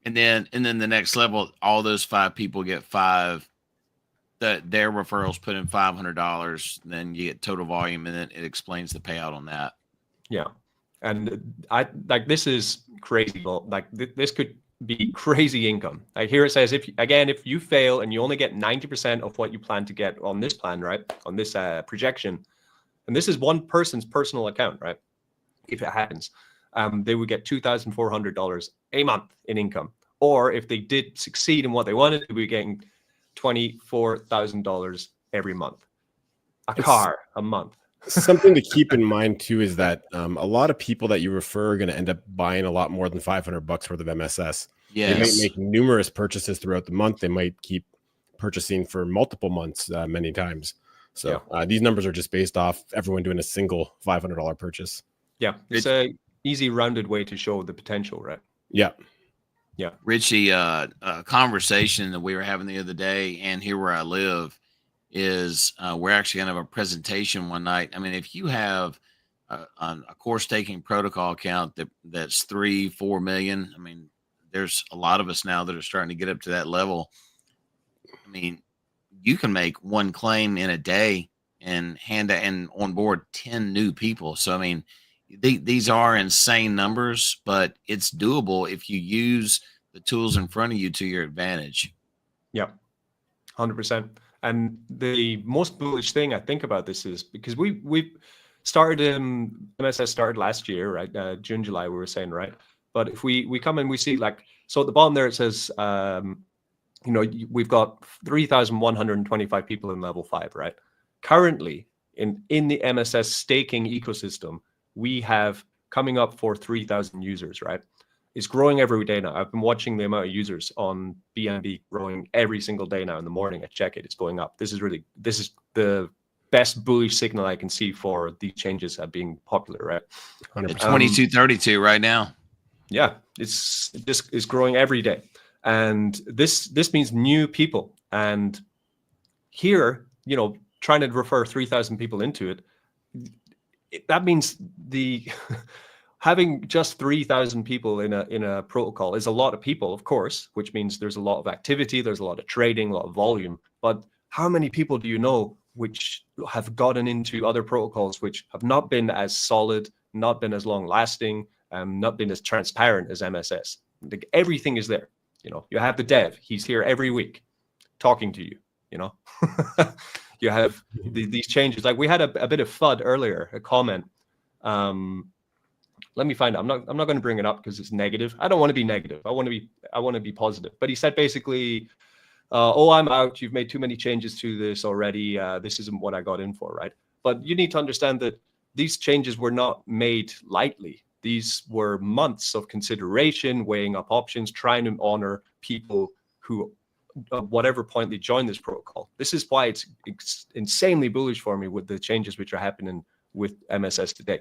And then the next level, all those 5 people get 5. Their referrals put in $500. Then you get total volume, and then it explains the payout on that. Yeah, and I like this is crazy. Like this could be crazy income. Like here it says, if you fail and you only get 90% of what you plan to get on this plan, right? On this projection, and this is one person's personal account, right? If it happens. They would get $2,400 a month in income. Or if they did succeed in what they wanted, they would be getting $24,000 every month. A car a month. Something to keep in mind too is that a lot of people that you refer are going to end up buying a lot more than $500 worth of MSS. Yes. They might make numerous purchases throughout the month. They might keep purchasing for multiple months many times. So these numbers are just based off everyone doing a single $500 purchase. Yeah, it's a easy rounded way to show the potential, right? Yeah. Richie, a conversation that we were having the other day, and here where I live, is we're actually going to have a presentation one night. I mean, if you have a core staking protocol account that's 3-4 million, I mean, there's a lot of us now that are starting to get up to that level. I mean, you can make one claim in a day and on board 10 new people. So, I mean, these are insane numbers, but it's doable if you use the tools in front of you to your advantage. Yeah, 100%. And the most bullish thing I think about this is because we started MSS started last year, right? June, July, we were saying, right? But if we come and we see so at the bottom there, it says, we've got 3,125 people in level 5, right? Currently in the MSS staking ecosystem, we have coming up for 3,000 users, right? It's growing every day now. I've been watching the amount of users on BNB growing every single day now. In the morning, I check it, it's going up. This is the best bullish signal I can see for these changes being popular, right? 100%. 2232 right now. Yeah, it's growing every day. And this means new people. And here, trying to refer 3,000 people into it, that means the having just 3,000 people in a protocol is a lot of people, of course, which means there's a lot of activity, there's a lot of trading, a lot of volume. But how many people do you know which have gotten into other protocols which have not been as solid, not been as long lasting, not been as transparent as MSS? Like, everything is there. You know, you have the dev, he's here every week talking to you, you know. You have these changes. Like, we had a bit of FUD earlier, a comment. Let me find it. I'm not going to bring it up because it's negative. I don't want to be negative. I want to be positive. But he said basically, oh, I'm out. You've made too many changes to this already. This isn't what I got in for, right? But you need to understand that these changes were not made lightly. These were months of consideration, weighing up options, trying to honor people who, at whatever point they join this protocol. This is why it's insanely bullish for me with the changes which are happening with MSS today.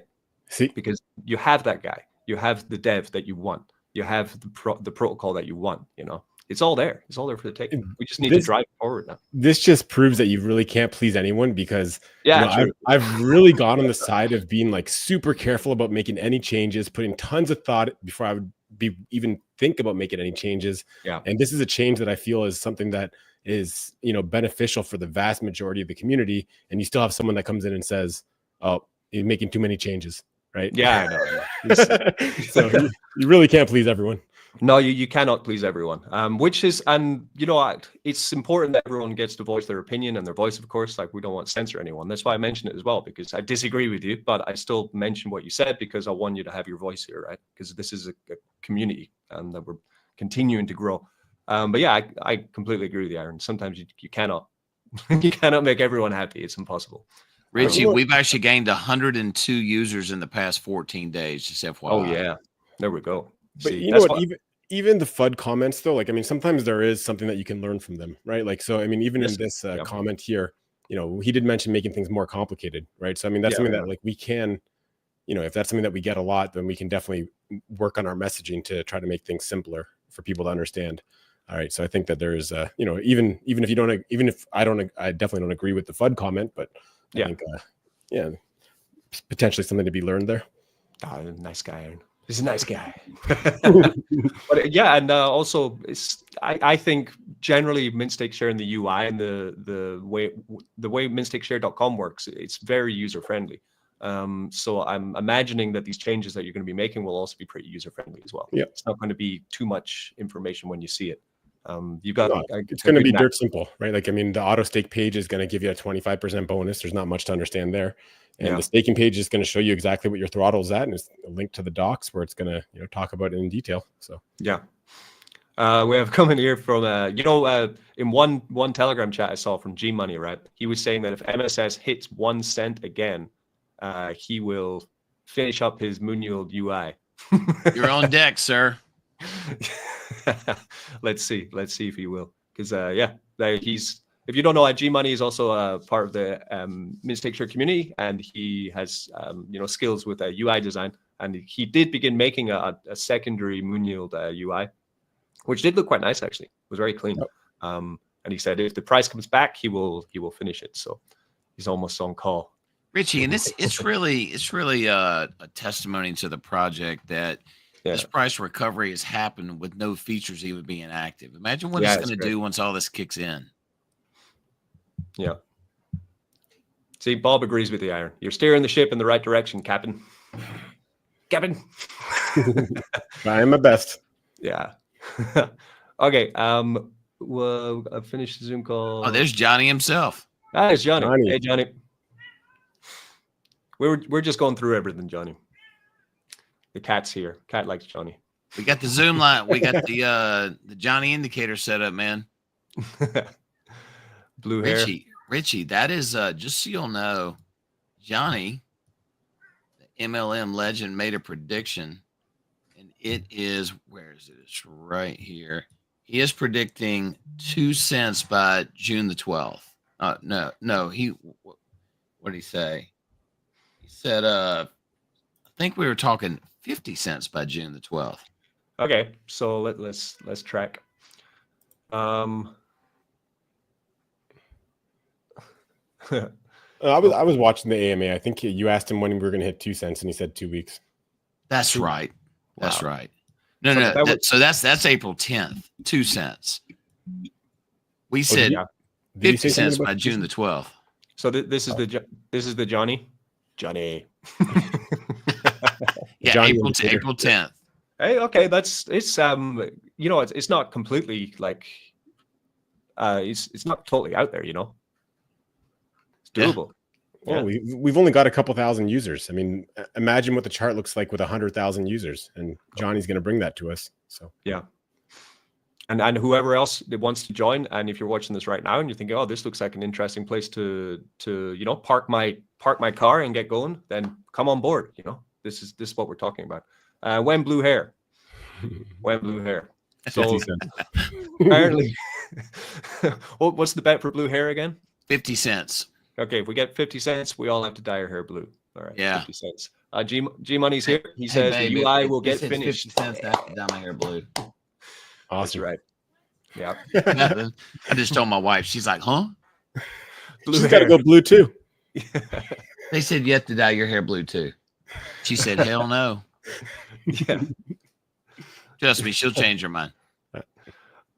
See, because you have that guy, you have the dev that you want, you have the protocol that you want. You know, it's all there. It's all there for the taking. We just need to drive forward now. This just proves that you really can't please anyone, because I've really gone on the side of being like super careful about making any changes, putting tons of thought before I would even think about making any changes. Yeah. And this is a change that I feel is something that is, you know, beneficial for the vast majority of the community. And you still have someone that comes in and says, "Oh, you're making too many changes." Right? Yeah, I know. So you really can't please everyone. No, you cannot please everyone. Which is, and you know, it's important that everyone gets to voice their opinion and their voice, of course. Like, we don't want to censor anyone. That's why I mention it as well, because I disagree with you, but I still mention what you said because I want you to have your voice here, right? Because this is a community and that we're continuing to grow. But yeah, I completely agree with you, Aaron. Sometimes you cannot you cannot make everyone happy. It's impossible. Richie, we've actually gained 102 users in the past 14 days, just FYI. Oh yeah, there we go. But see, you know what? Even the FUD comments, though, like, I mean, sometimes there is something that you can learn from them, right? Like, so I mean, even in this comment here, you know, he did mention making things more complicated, right? So I mean, that's something that, like, we can, you know, if that's something that we get a lot, then we can definitely work on our messaging to try to make things simpler for people to understand. All right, so I think that there is, you know, even if you don't, even if I definitely don't agree with the FUD comment, but I think, potentially something to be learned there. Oh, nice guy, Aaron. He's a nice guy. But yeah, and also, I think generally MintStake Share in the UI and the way mintstakeshare.com works, it's very user friendly. So I'm imagining that these changes that you're going to be making will also be pretty user friendly as well. Yeah, it's not going to be too much information when you see it. You've got it's going to be dirt simple, right? Like, I mean, the auto stake page is going to give you a 25% bonus. There's not much to understand there. And the staking page is going to show you exactly what your throttle is at, and it's a link to the docs where it's going to, you know, talk about it in detail. So yeah, we have coming here from in one Telegram chat I saw from G Money, right? He was saying that if MSS hits 1 cent again, he will finish up his Moonyield UI. You're on deck, sir. Let's see if he will, because he's, if you don't know, G Money is also a part of the MintStake Share community, and he has you know, skills with UI design, and he did begin making a secondary Moonyield UI, which did look quite nice actually. It was very clean. And he said if the price comes back, he will finish it. So he's almost on call. Richie, and it's really a testimony to the project that this price recovery has happened with no features even being active. Imagine what it's going to do once all this kicks in. Yeah. See, Bob agrees with you, Aaron. You're steering the ship in the right direction, Captain. Captain. I am my best. Yeah. Okay. Well, I finished the Zoom call. Oh, there's Johnny himself. Ah, it's Johnny. Hey, Johnny. We're just going through everything, Johnny. The cat's here. Cat likes Johnny. We got the Zoom line. We got the Johnny indicator set up, man. Blue hair. Richie, that is just so you'll know, Johnny, the MLM legend, made a prediction, and it is, where is it? It's right here. He is predicting 2 cents by June the 12th. No. What did he say? He said, I think we were talking 50 cents by June the 12th. Okay, so let's track. I was watching the AMA. I think you asked him when we were going to hit 2 cents, and he said 2 weeks. That's right. That's Wow. right. No, So no. that So that's April 10th, 2 cents. We said yeah. Did he 50 say something cents about by June the 12th. So this is the Johnny. Yeah, Johnny April indicator. April 10th. Hey, okay, it's you know, it's not completely like it's not totally out there, you know. It's Yeah. doable. Well, we've only got a couple thousand users. I mean, imagine what the chart looks like with 100,000 users, and Johnny's going to bring that to us. So yeah. And whoever else that wants to join, and if you're watching this right now and you're thinking, oh, this looks like an interesting place to you know park my car and get going, then come on board. You know, this is what we're talking about. When blue hair. So 50 cents. apparently, what's the bet for blue hair again? 50 cents. Okay, if we get 50 cents, we all have to dye our hair blue. All right, Yeah. 50 cents. G Money's here. He says babe, the UI if will get this hits finished. 50 cents, I have to dye my hair blue. That's Awesome. right. Yeah. I just told my wife. She's like, huh? Blue She's got to hair. go blue too. They said you have to dye your hair blue too. She said, hell no. Yeah. Trust me, she'll change her mind.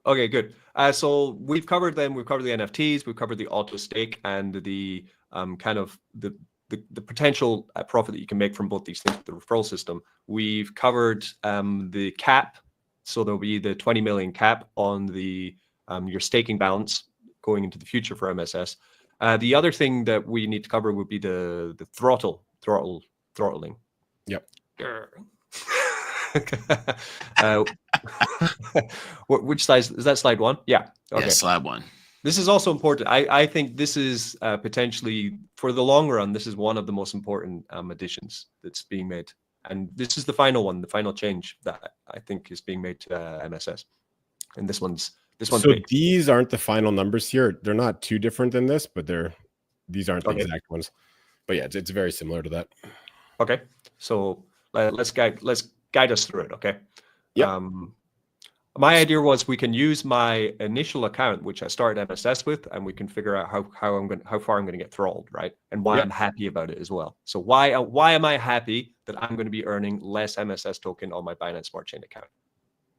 Okay, good. So we've covered the NFTs, we've covered the auto stake, and the kind of the potential profit that you can make from both these things with the referral system. We've covered the cap, so there'll be the 20 million cap on the your staking balance going into the future for MSS. The other thing that we need to cover would be the throttling. Yep. Which slide is that? Slide 1? Yeah. Okay. Yeah, slide 1. This is also important. I think this is potentially, for the long run, this is one of the most important additions that's being made. And this is the final one, the final change that I think is being made to MSS. And this one's So big. these aren't the final numbers here. They're not too different than this, but these aren't the Okay. exact ones. But yeah, it's very similar to that. Okay. So let's guide us through it. Okay. Yep. My idea was we can use my initial account, which I started MSS with, and we can figure out how far I'm going to get throttled, right? And why I'm happy about it as well. So why am I happy that I'm going to be earning less MSS token on my Binance Smart Chain account?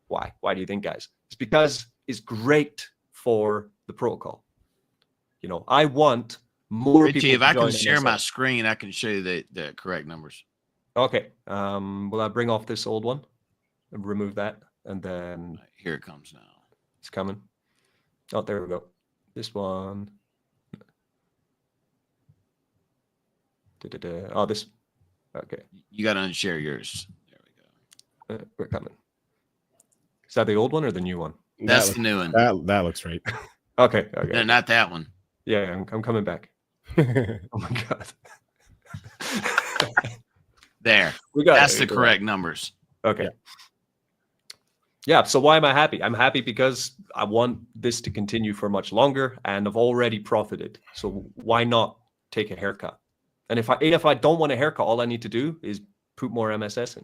Why? Why do you think, guys? It's because it's great for the protocol. You know, I want more Richie, people. if I can join share my MSS. screen, I can show you the correct numbers. Okay. Will I bring off this old one and remove that? And then Here it comes now. it's coming. Oh, there we go. This one. Oh, this. Okay. You got to unshare yours. There we go. We're coming. Is that the old one or the new one? That's the new one. That looks right. Okay. Okay. No, not that one. Yeah, I'm coming back. Oh my God. There. We got That's it. the correct numbers. Okay. Yeah. So why am I happy? I'm happy because I want this to continue for much longer, and I've already profited. So why not take a haircut? And if I don't want a haircut, all I need to do is put more MSS in.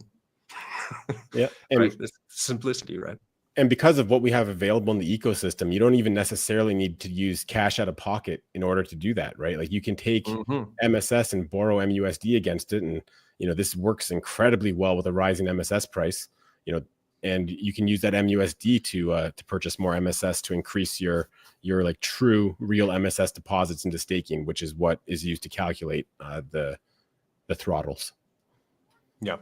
Yeah. And, Right? It's simplicity, right? and because of what we have available in the ecosystem, you don't even necessarily need to use cash out of pocket in order to do that, right? Like you can take MSS and borrow MUSD against it. And, you know, this works incredibly well with a rising MSS price, you know, and you can use that MUSD to purchase more MSS to increase your like true real MSS deposits into staking, which is what is used to calculate the throttles. Yeah.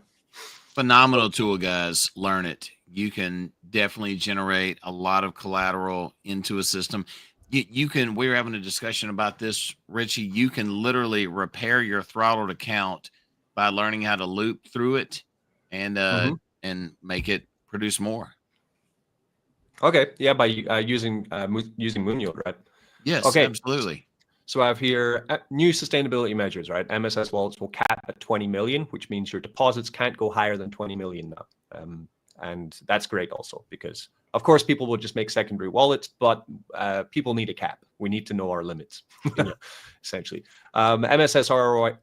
Phenomenal tool, guys. Learn it. You can definitely generate a lot of collateral into a system. You can, we were having a discussion about this, Richie. You can literally repair your throttled account by learning how to loop through it and make it produce more. Okay. Yeah. By using Moonyield, right? Yes, Okay. absolutely. So I have here new sustainability measures, right? MSS wallets will cap at 20 million, which means your deposits can't go higher than 20 million now. And that's great also because, of course, people will just make secondary wallets, but people need a cap. We need to know our limits, essentially. MSS ROI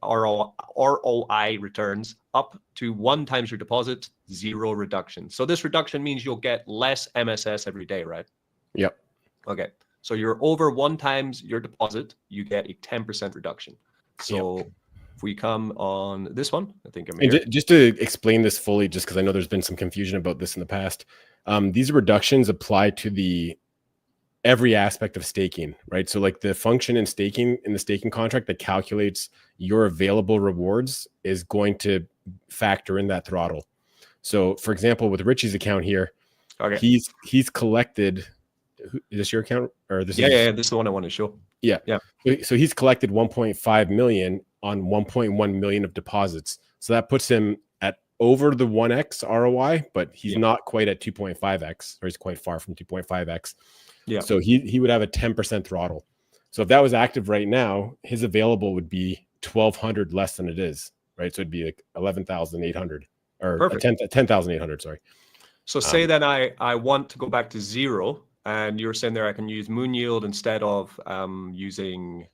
returns up to 1 times your deposit, 0 reduction. So this reduction means you'll get less MSS every day, right? Yep. Okay. So you're over 1 times your deposit, you get a 10% reduction. So if we come on this one, I think I'm and here. just to explain this fully, just because I know there's been some confusion about this in the past, these reductions apply to every aspect of staking, right? So like the function in the staking contract that calculates your available rewards is going to factor in that throttle. So for example, with Richie's account here, he's collected. Is this your account or this? Yeah, this is the one I want to show. Yeah. So he's collected 1.5 million on 1.1 million of deposits. So that puts him at over the 1x ROI, but he's not quite at 2.5x, or he's quite far from 2.5x. Yeah. So he would have a 10% throttle. So if that was active right now, his available would be 1,200 less than it is, right? So it'd be like 11,800 or 10,800. Sorry. So say that I want to go back to 0, and you're saying there I can use moon yield instead of using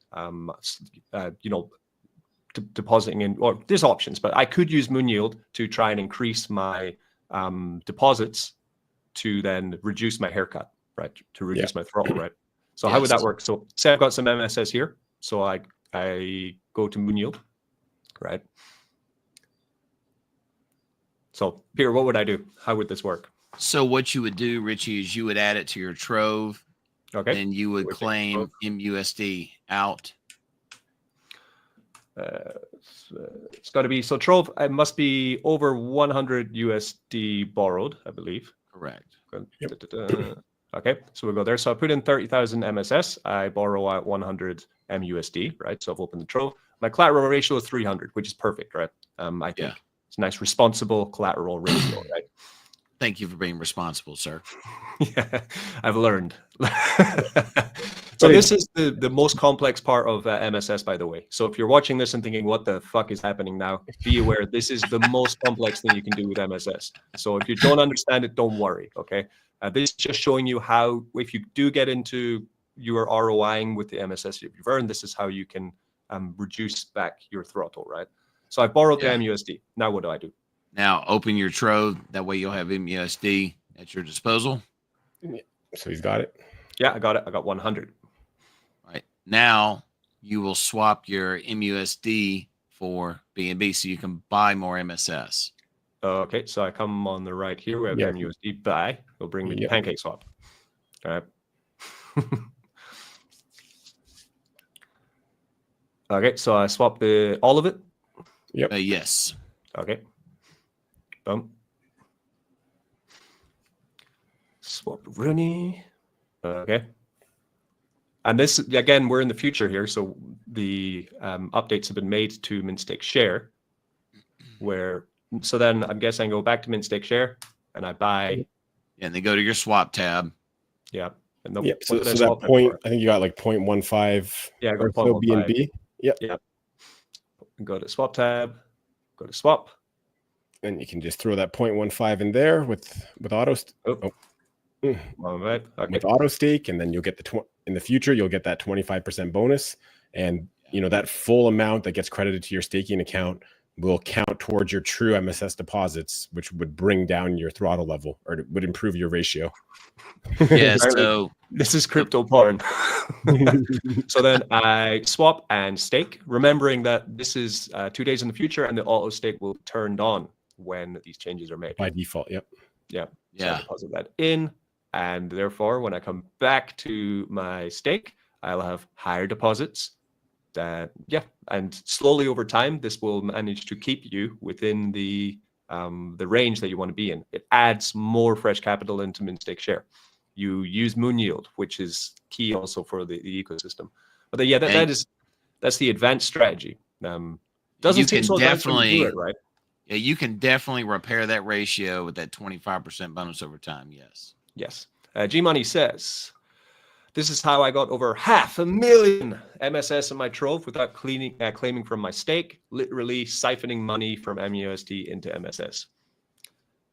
depositing in, or there's options, but I could use moon yield to try and increase my deposits to then reduce my haircut. Right, to reduce my throttle, right? So how would that work? So say I've got some MSS here, so I go to moon yield, right? So Peter, what would I do? How would this work? So what you would do, Richie, is you would add it to your Trove, and you would claim MUSD out. It's got to be, so Trove, it must be over 100 USD borrowed, I believe. Correct. Okay, so we'll go there. So I put in 30,000 MSS. I borrow out 100 MUSD, right? So I've opened the Trove. My collateral ratio is 300, which is perfect, right? I think it's a nice, responsible collateral ratio, right? Thank you for being responsible, sir. Yeah, I've learned. So this is the most complex part of MSS, by the way. So if you're watching this and thinking, what the fuck is happening now? Be aware, this is the most complex thing you can do with MSS. So if you don't understand it, don't worry, okay? This is just showing you how, if you do get into your ROIing with the MSS you've earned, this is how you can reduce back your throttle, right? So I borrowed the MUSD. Now what do I do? Now open your Trove. That way you'll have MUSD at your disposal. So he's got it. Yeah, I got it. I got 100. Right. Now you will swap your MUSD for BNB so you can buy more MSS. Okay, so I come on the right here. We have MUSD buy. It'll bring me to Pancake Swap. All right. Okay, so I swap all of it. Yep. Yes. Okay. Boom. Swap Rooney. Okay. And this, again, we're in the future here. So the updates have been made to mint stake share, so then I'm guessing I go back to mint stake share and I buy. And then go to your swap tab. Yeah. And so that point, I think you got like 0.15. Yeah, I got so BNB. Yep. Yeah. Go to swap tab, go to swap. And you can just throw that 0.15 in there with auto. Okay. With auto stake, and then you'll get in the future you'll get that 25% bonus, and that full amount that gets credited to your staking account will count towards your true MSS deposits, which would bring down your throttle level, or it would improve your ratio. Yeah, so this is crypto porn. So then I swap and stake, remembering that this is 2 days in the future, and the auto stake will be turned on when these changes are made. By default, yep. Yeah. So I deposit that in, and therefore when I come back to my stake, I'll have higher deposits. And slowly over time, this will manage to keep you within the range that you want to be in. It adds more fresh capital into mint stake share. You use moon yield, which is key also for the ecosystem. But that's the advanced strategy. Doesn't take so advanced when you do it, right? Yeah, you can definitely repair that ratio with that 25% bonus over time. Yes. Yes. G Money says, this is how I got over 500,000 MSS in my Trove without claiming from my stake, literally siphoning money from MUSD into MSS.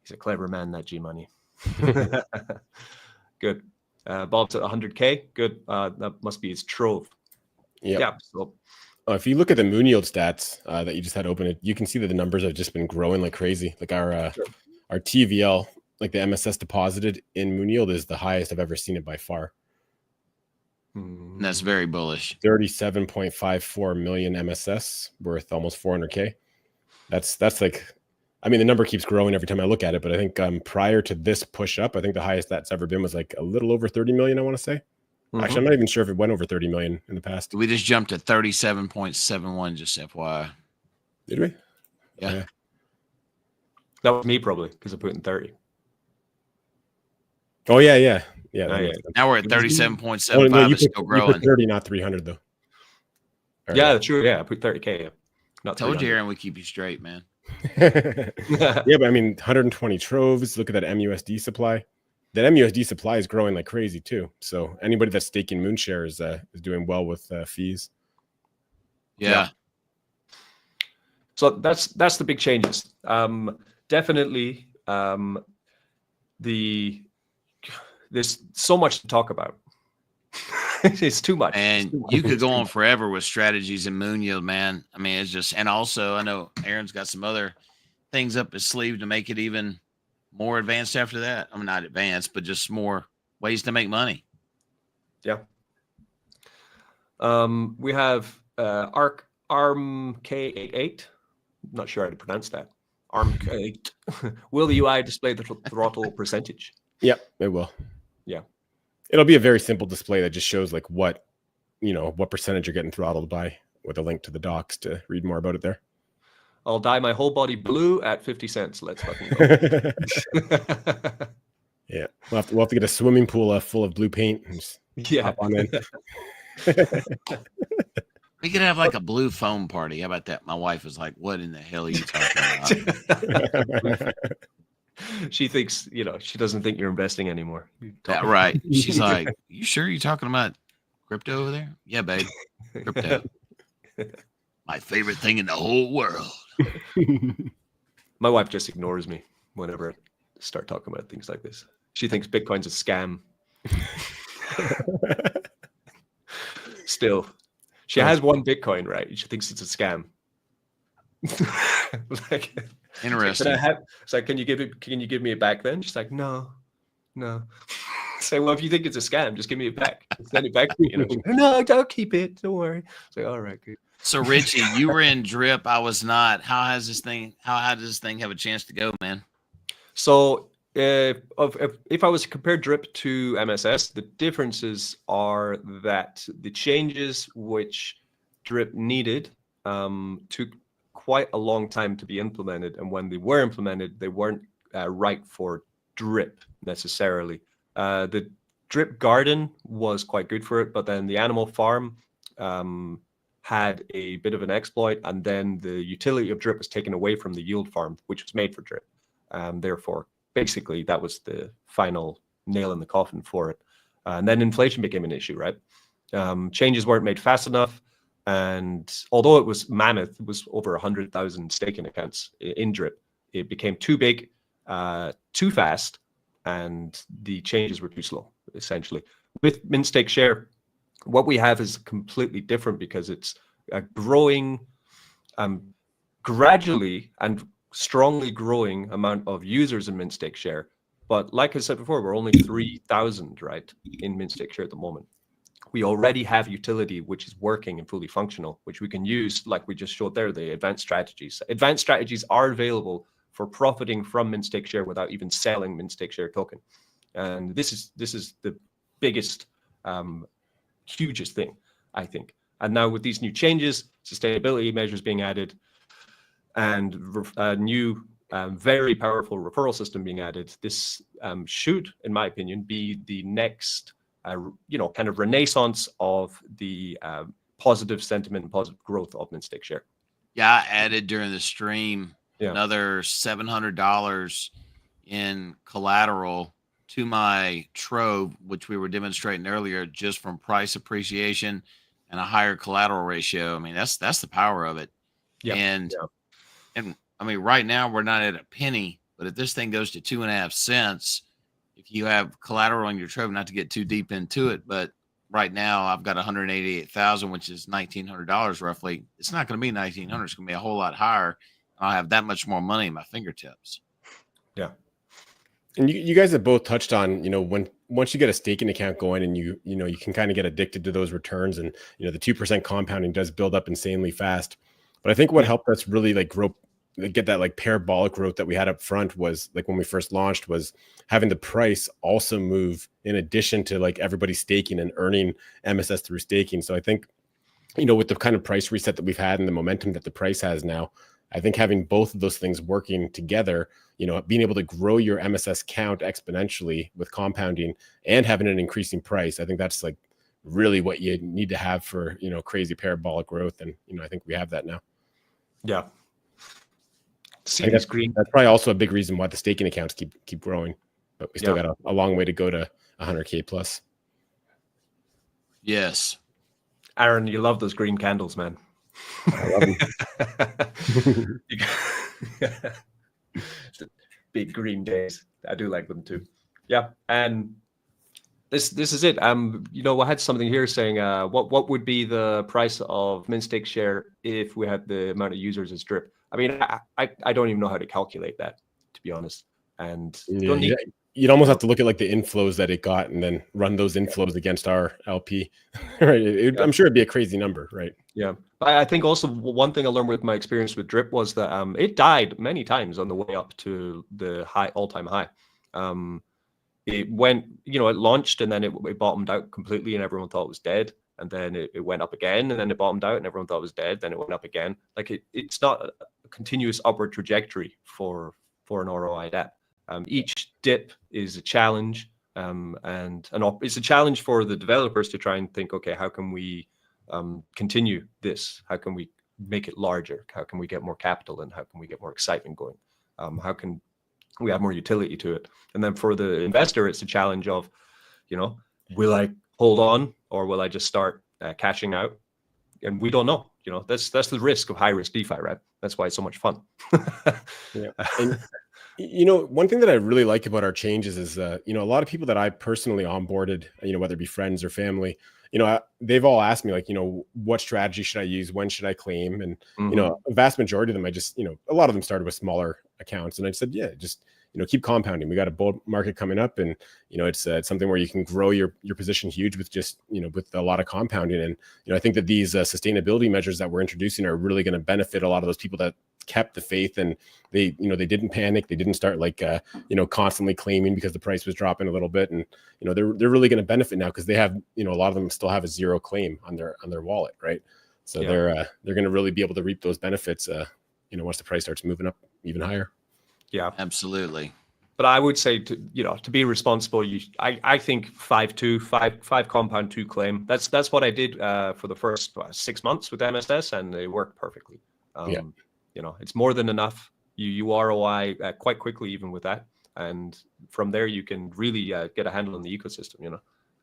He's a clever man, that G Money. Good. Bob's at 100K. Good. That must be his Trove. Yep. Yeah. So if you look at the moon yield stats that you just had open, you can see that the numbers have just been growing like crazy. Like our TVL, like the MSS deposited in moon yield, is the highest I've ever seen it by far. And that's very bullish. 37.54 million MSS worth almost 400K. That's like, I mean, the number keeps growing every time I look at it, but I think prior to this push up, I think the highest that's ever been was like a little over 30 million, I want to say. Actually, I'm not even sure if it went over 30 million in the past. We just jumped to 37.71, just FYI. Did we? Yeah. That was me probably, because I put in 30. Oh, yeah. Now we're at 37.75. Oh, no, It's still growing. You put 30, not 300, though. Yeah, true. Yeah, I put 30K. Yeah. Not Told you, 300. Aaron, we keep you straight, man. Yeah, but I mean, 120 troves. Look at that MUSD supply. That MUSD supply is growing like crazy too. So anybody that's staking Moonshare is doing well with fees. Yeah. So that's the big changes. Definitely, there's so much to talk about. It's too much. And you could go on forever with strategies and moon yield, man. I mean, it's just, and also I know Aaron's got some other things up his sleeve to make it even more advanced after that. I mean, not advanced, but just more ways to make money. Yeah. We have ARMK88. Not sure how to pronounce that. ARMK8. Will the UI display the throttle percentage? Yep, it will. Yeah. It'll be a very simple display that just shows like what percentage you're getting throttled by, with a link to the docs to read more about it there. I'll dye my whole body blue at 50 cents. Let's fucking go. Yeah, we'll have to get a swimming pool full of blue paint and just hop on in. We could have like a blue foam party. How about that? My wife was like, "What in the hell are you talking about?" She thinks, she doesn't think you're investing anymore. Yeah, right. She's like, "You sure you're talking about crypto over there?" Yeah, babe. Crypto. My favorite thing in the whole world. My wife just ignores me whenever I start talking about things like this. She thinks Bitcoin's a scam. Still, she has one Bitcoin, right? She thinks it's a scam. Like, interesting. It's like, can you give me it back then? She's like, no. Say, well, if you think it's a scam, just give me it back. Send it back to me. No, don't keep it. Don't worry. It's like, all right, good. So Richie, you were in drip. I was not. How does this thing have a chance to go, man? So if I was to compare drip to MSS, the differences are that the changes which drip needed took quite a long time to be implemented, and when they were implemented, they weren't right for drip necessarily. The drip garden was quite good for it, but then the animal farm had a bit of an exploit, and then the utility of drip was taken away from the yield farm, which was made for drip. Therefore, basically, that was the final nail in the coffin for it. And then inflation became an issue, right? Changes weren't made fast enough. And although it was mammoth, it was over 100,000 staking accounts in drip. It became too big, too fast, and the changes were too slow, essentially. With mint stake share, what we have is completely different because it's a growing, gradually and strongly growing amount of users in mint stake share. But like I said before, we're only 3,000, right, in mint stake share at the moment. We already have utility which is working and fully functional, which we can use, like we just showed there, the advanced strategies. Advanced strategies are available for profiting from mint stake share without even selling mint stake share token. And this is the biggest, hugest thing, I think. And now with these new changes, sustainability measures being added, and a new very powerful referral system being added, this should, in my opinion, be the next kind of renaissance of the positive sentiment and positive growth of mint stake share. Yeah, I added during the stream another $700 in collateral to my trove, which we were demonstrating earlier, just from price appreciation and a higher collateral ratio. I mean, that's the power of it. Yeah. And I mean, right now we're not at a penny, but if this thing goes to 2.5 cents, if you have collateral on your trove, not to get too deep into it, but right now I've got 188,000, which is $1,900 roughly. It's not going to be 1,900. It's going to be a whole lot higher. I'll have that much more money in my fingertips. Yeah. And you guys have both touched on, when once you get a staking account going and you can kind of get addicted to those returns, and the 2% compounding does build up insanely fast. But I think what helped us really like grow, get that like parabolic growth that we had up front was like when we first launched, was having the price also move in addition to like everybody staking and earning MSS through staking. So I think, with the kind of price reset that we've had and the momentum that the price has now, I think having both of those things working together, being able to grow your MSS count exponentially with compounding and having an increasing price, I think that's like really what you need to have for, crazy parabolic growth. And, I think we have that now. Yeah. See, that's probably also a big reason why the staking accounts keep growing, but we still got a long way to go to 100K plus. Yes. Aaron, you love those green candles, man. I love them. Big green days. I do like them too. Yeah. And this is it. I had something here saying what would be the price of mint stake share if we had the amount of users as drip? I mean, I don't even know how to calculate that, to be honest. And you'd almost have to look at like the inflows that it got and then run those inflows against our LP. Right. I'm sure it'd be a crazy number, right? Yeah. But I think also one thing I learned with my experience with drip was that it died many times on the way up to the all-time high. It went, it launched and then it bottomed out completely and everyone thought it was dead. And then it went up again and then it bottomed out and everyone thought it was dead. Then it went up again. Like it's not a continuous upward trajectory for an ROI dApp. Each dip is a challenge, and it's a challenge for the developers to try and think, okay, how can we continue this? How can we make it larger? How can we get more capital and how can we get more excitement going? How can we have more utility to it? And then for the investor, it's a challenge of, will I hold on or will I just start cashing out? And we don't know. That's the risk of high risk DeFi, right? That's why it's so much fun. Yeah. And, one thing that I really like about our changes is, a lot of people that I personally onboarded, whether it be friends or family, they've all asked me like, what strategy should I use? When should I claim? And, a vast majority of them, a lot of them started with smaller accounts. And I said, yeah, just, keep compounding. We got a bull market coming up and, it's something where you can grow your position huge with just, with a lot of compounding. And, I think that these sustainability measures that we're introducing are really going to benefit a lot of those people that kept the faith and they didn't panic. They didn't start like, constantly claiming because the price was dropping a little bit. And, they're really going to benefit now because they have, a lot of them still have a zero claim on their wallet. Right. So they're going to really be able to reap those benefits, once the price starts moving up even higher. Yeah, absolutely. But I would say to be responsible, I think 5 compound 2 claim. That's what I did for the first 6 months with MSS, and it worked perfectly. It's more than enough. You ROI quite quickly even with that, and from there you can really get a handle on the ecosystem.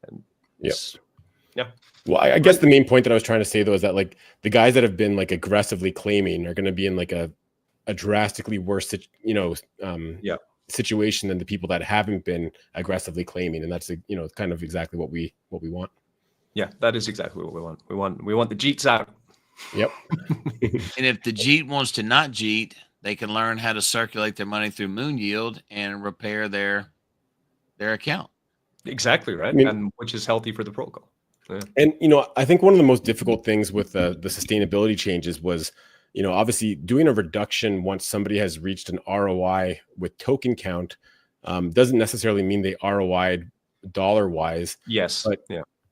And yeah. Well, I guess the main point that I was trying to say though is that like the guys that have been like aggressively claiming are going to be in like a drastically worse, situation than the people that haven't been aggressively claiming, and that's kind of exactly what we want. Yeah, that is exactly what we want. We want the Jeets out. Yep. And if the Jeet wants to not Jeet, they can learn how to circulate their money through Moon Yield and repair their account. Exactly right, and which is healthy for the protocol. Yeah. And I think one of the most difficult things with the sustainability changes was, obviously doing a reduction once somebody has reached an ROI with token count doesn't necessarily mean they ROI'd dollar wise. Yes.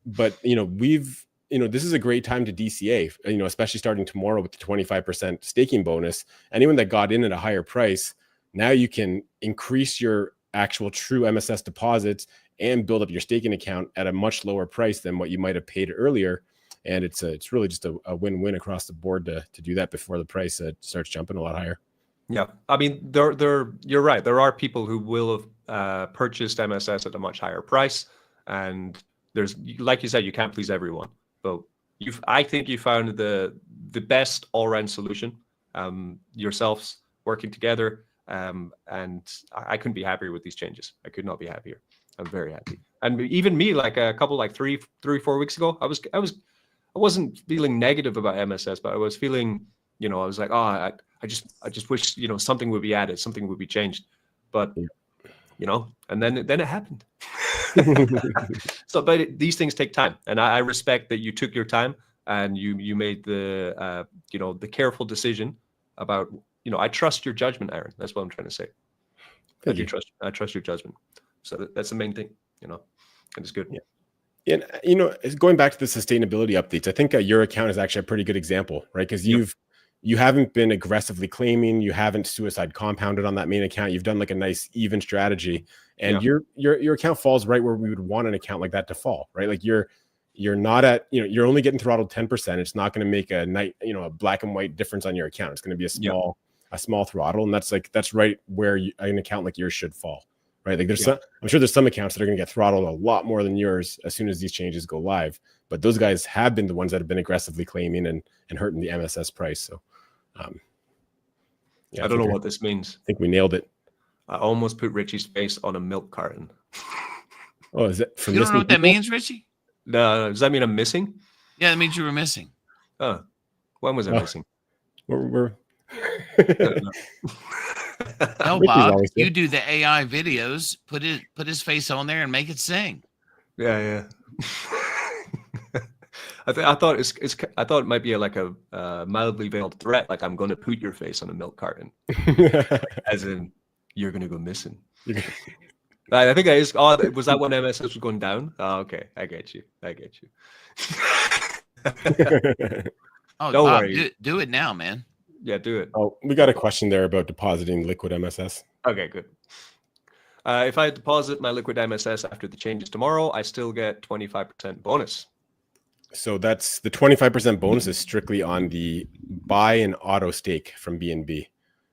But we've, this is a great time to DCA, especially starting tomorrow with the 25% staking bonus. Anyone that got in at a higher price, now you can increase your actual true MSS deposits and build up your staking account at a much lower price than what you might have paid earlier. And it's really just a win-win across the board to do that before the price starts jumping a lot higher. Yeah, I mean, you're right. There are people who will have purchased MSS at a much higher price, and there's, like you said, you can't please everyone. But I think you found the best all-round solution. Yourselves working together, and I couldn't be happier with these changes. I could not be happier. I'm very happy. And even me, like a couple, like 3-4 weeks ago, I wasn't feeling negative about MSS, but I was feeling, I was like, I just wish, something would be added, something would be changed. But, and then it happened. So, but these things take time, and I respect that you took your time and you made the the careful decision about, I trust your judgment, Aaron. That's what I'm trying to say. I trust your judgment. So that's the main thing, and it's good. Yeah. And going back to the sustainability updates, I think your account is actually a pretty good example, right? Because you haven't been aggressively claiming, you haven't suicide compounded on that main account. You've done like a nice even strategy, and your account falls right where we would want an account like that to fall, right? Like you're not at, you're only getting throttled 10%. It's not going to make a black and white difference on your account. It's going to be a small throttle, and that's right where an account like yours should fall, right? Like I'm sure there's some accounts that are going to get throttled a lot more than yours as soon as these changes go live. But those guys have been the ones that have been aggressively claiming and hurting the MSS price. So, I don't know what this means. I think we nailed it. I almost put Richie's face on a milk carton. Oh, is it? You don't know what that means, Richie? No, does that mean I'm missing? Yeah, that means you were missing. Oh, when was I missing? We're No, Bob, you do the AI videos. Put his face on there and make it sing. Yeah. I thought it might be like a mildly veiled threat, like I'm going to put your face on a milk carton, as in you're going to go missing. I think that is. Oh, was that when MSS was going down? Oh, okay, I get you. Oh, don't Bob, worry. Do it now, man. Yeah, do it. Oh, we got a question there about depositing liquid MSS. Okay, good. If I deposit my liquid MSS after the changes tomorrow, I still get 25% bonus. So that's the 25% bonus is strictly on the buy and auto stake from BNB.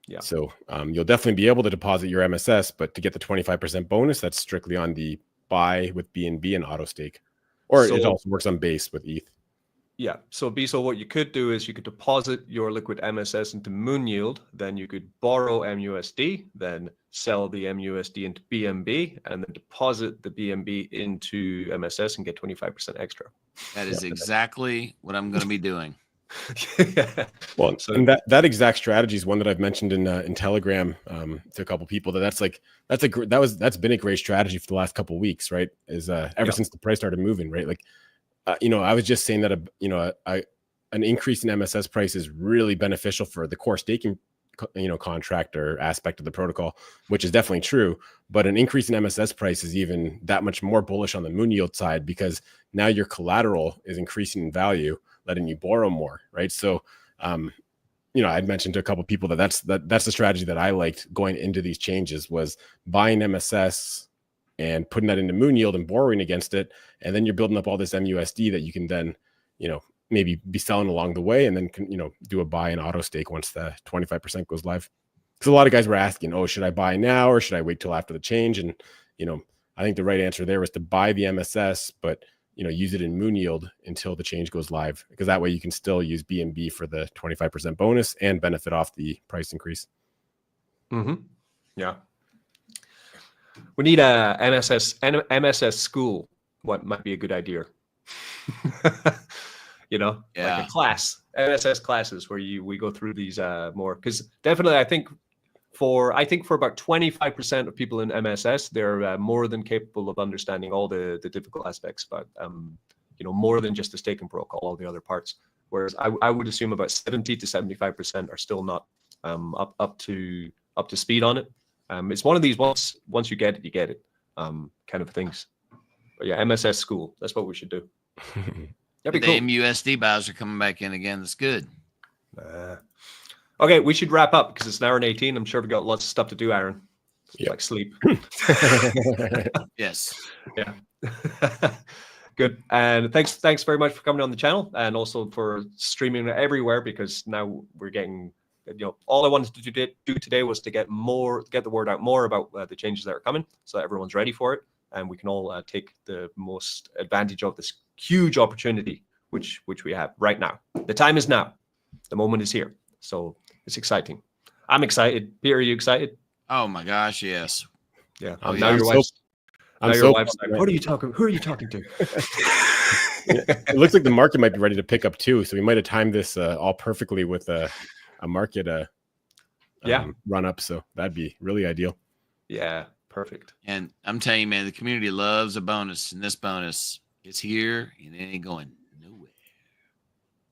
Yeah. So you'll definitely be able to deposit your MSS, but to get the 25% bonus, that's strictly on the buy with BNB and auto stake, or it also works on base with ETH. Yeah. So Biso, what you could do is you could deposit your liquid MSS into Moon Yield, then you could borrow MUSD, then sell the MUSD into BNB, and then deposit the BNB into MSS and get 25% extra. That is exactly what I'm going to be doing. Yeah. Well, and that exact strategy is one that I've mentioned in Telegram to a couple people. That's been a great strategy for the last couple of weeks, right? Is ever since the price started moving, right? Like, I was just saying that an increase in MSS price is really beneficial for the core staking, contractor aspect of the protocol, which is definitely true. But an increase in MSS price is even that much more bullish on the Moon Yield side, because now your collateral is increasing in value, letting you borrow more, right? So, I'd mentioned to a couple of people that's the strategy that I liked going into these changes, was buying MSS and putting that into Moon Yield and borrowing against it, and then you're building up all this MUSD that you can then, maybe be selling along the way, and then do a buy and auto stake once the 25% goes live. Because a lot of guys were asking, oh, should I buy now or should I wait till after the change? And I think the right answer there was to buy the MSS, but use it in Moon Yield until the change goes live, because that way you can still use BNB for the 25% bonus and benefit off the price increase. Mm-hmm. Yeah. We need a MSS school. What might be a good idea? Like a class, MSS classes where we go through these more, because definitely I think for about 25% of people in MSS, they're more than capable of understanding all the difficult aspects, but more than just the staking protocol, all the other parts. Whereas I would assume about 70 to 75% are still not up to speed on it. It's one of these once you get it, you get it kind of things. But yeah, MSS school, that's what we should do. The cool. MUSD buys are coming back in again. That's good. Okay, we should wrap up because it's an hour and 18. I'm sure we've got lots of stuff to do, Aaron. Like sleep. Yes. Yeah. Good. And thanks very much for coming on the channel, and also for streaming everywhere, because now we're getting, all I wanted to do today was to get the word out more about the changes that are coming, so that everyone's ready for it, and we can all take the most advantage of this huge opportunity which we have right now. The time is now. The moment is here. So it's exciting. I'm excited. Peter, are you excited? Oh my gosh, yes. Yeah. Oh, now yeah. your wife's like, what are you talking? Who are you talking to? It looks like the market might be ready to pick up too. So we might have timed this all perfectly with a market run up. So that'd be really ideal. Yeah. Perfect. And I'm telling you, man, the community loves a bonus, and this bonus is here and it ain't going nowhere.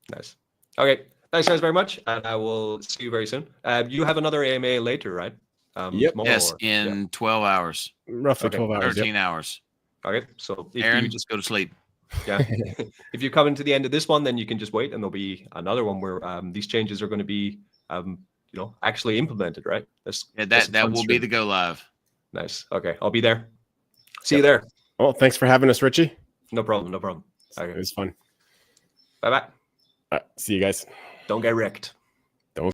Nice. Okay. Thanks guys very much, and I will see you very soon. You have another AMA later, right? Yep. Tomorrow, Yes, or- in 12 hours, Roughly Okay. 12 hours. 13 hours. Okay. So if Aaron, you just go to sleep. yeah, if you're coming to the end of this one, then you can just wait, and there'll be another one where these changes are going to be, actually implemented, right? Yeah, that's a that fun will be stream. the go live. Nice. Okay, I'll be there. See you there. Well, thanks for having us, Richie. No problem. No problem. It Okay. was fun. Bye bye. All right, see you guys. Don't get wrecked.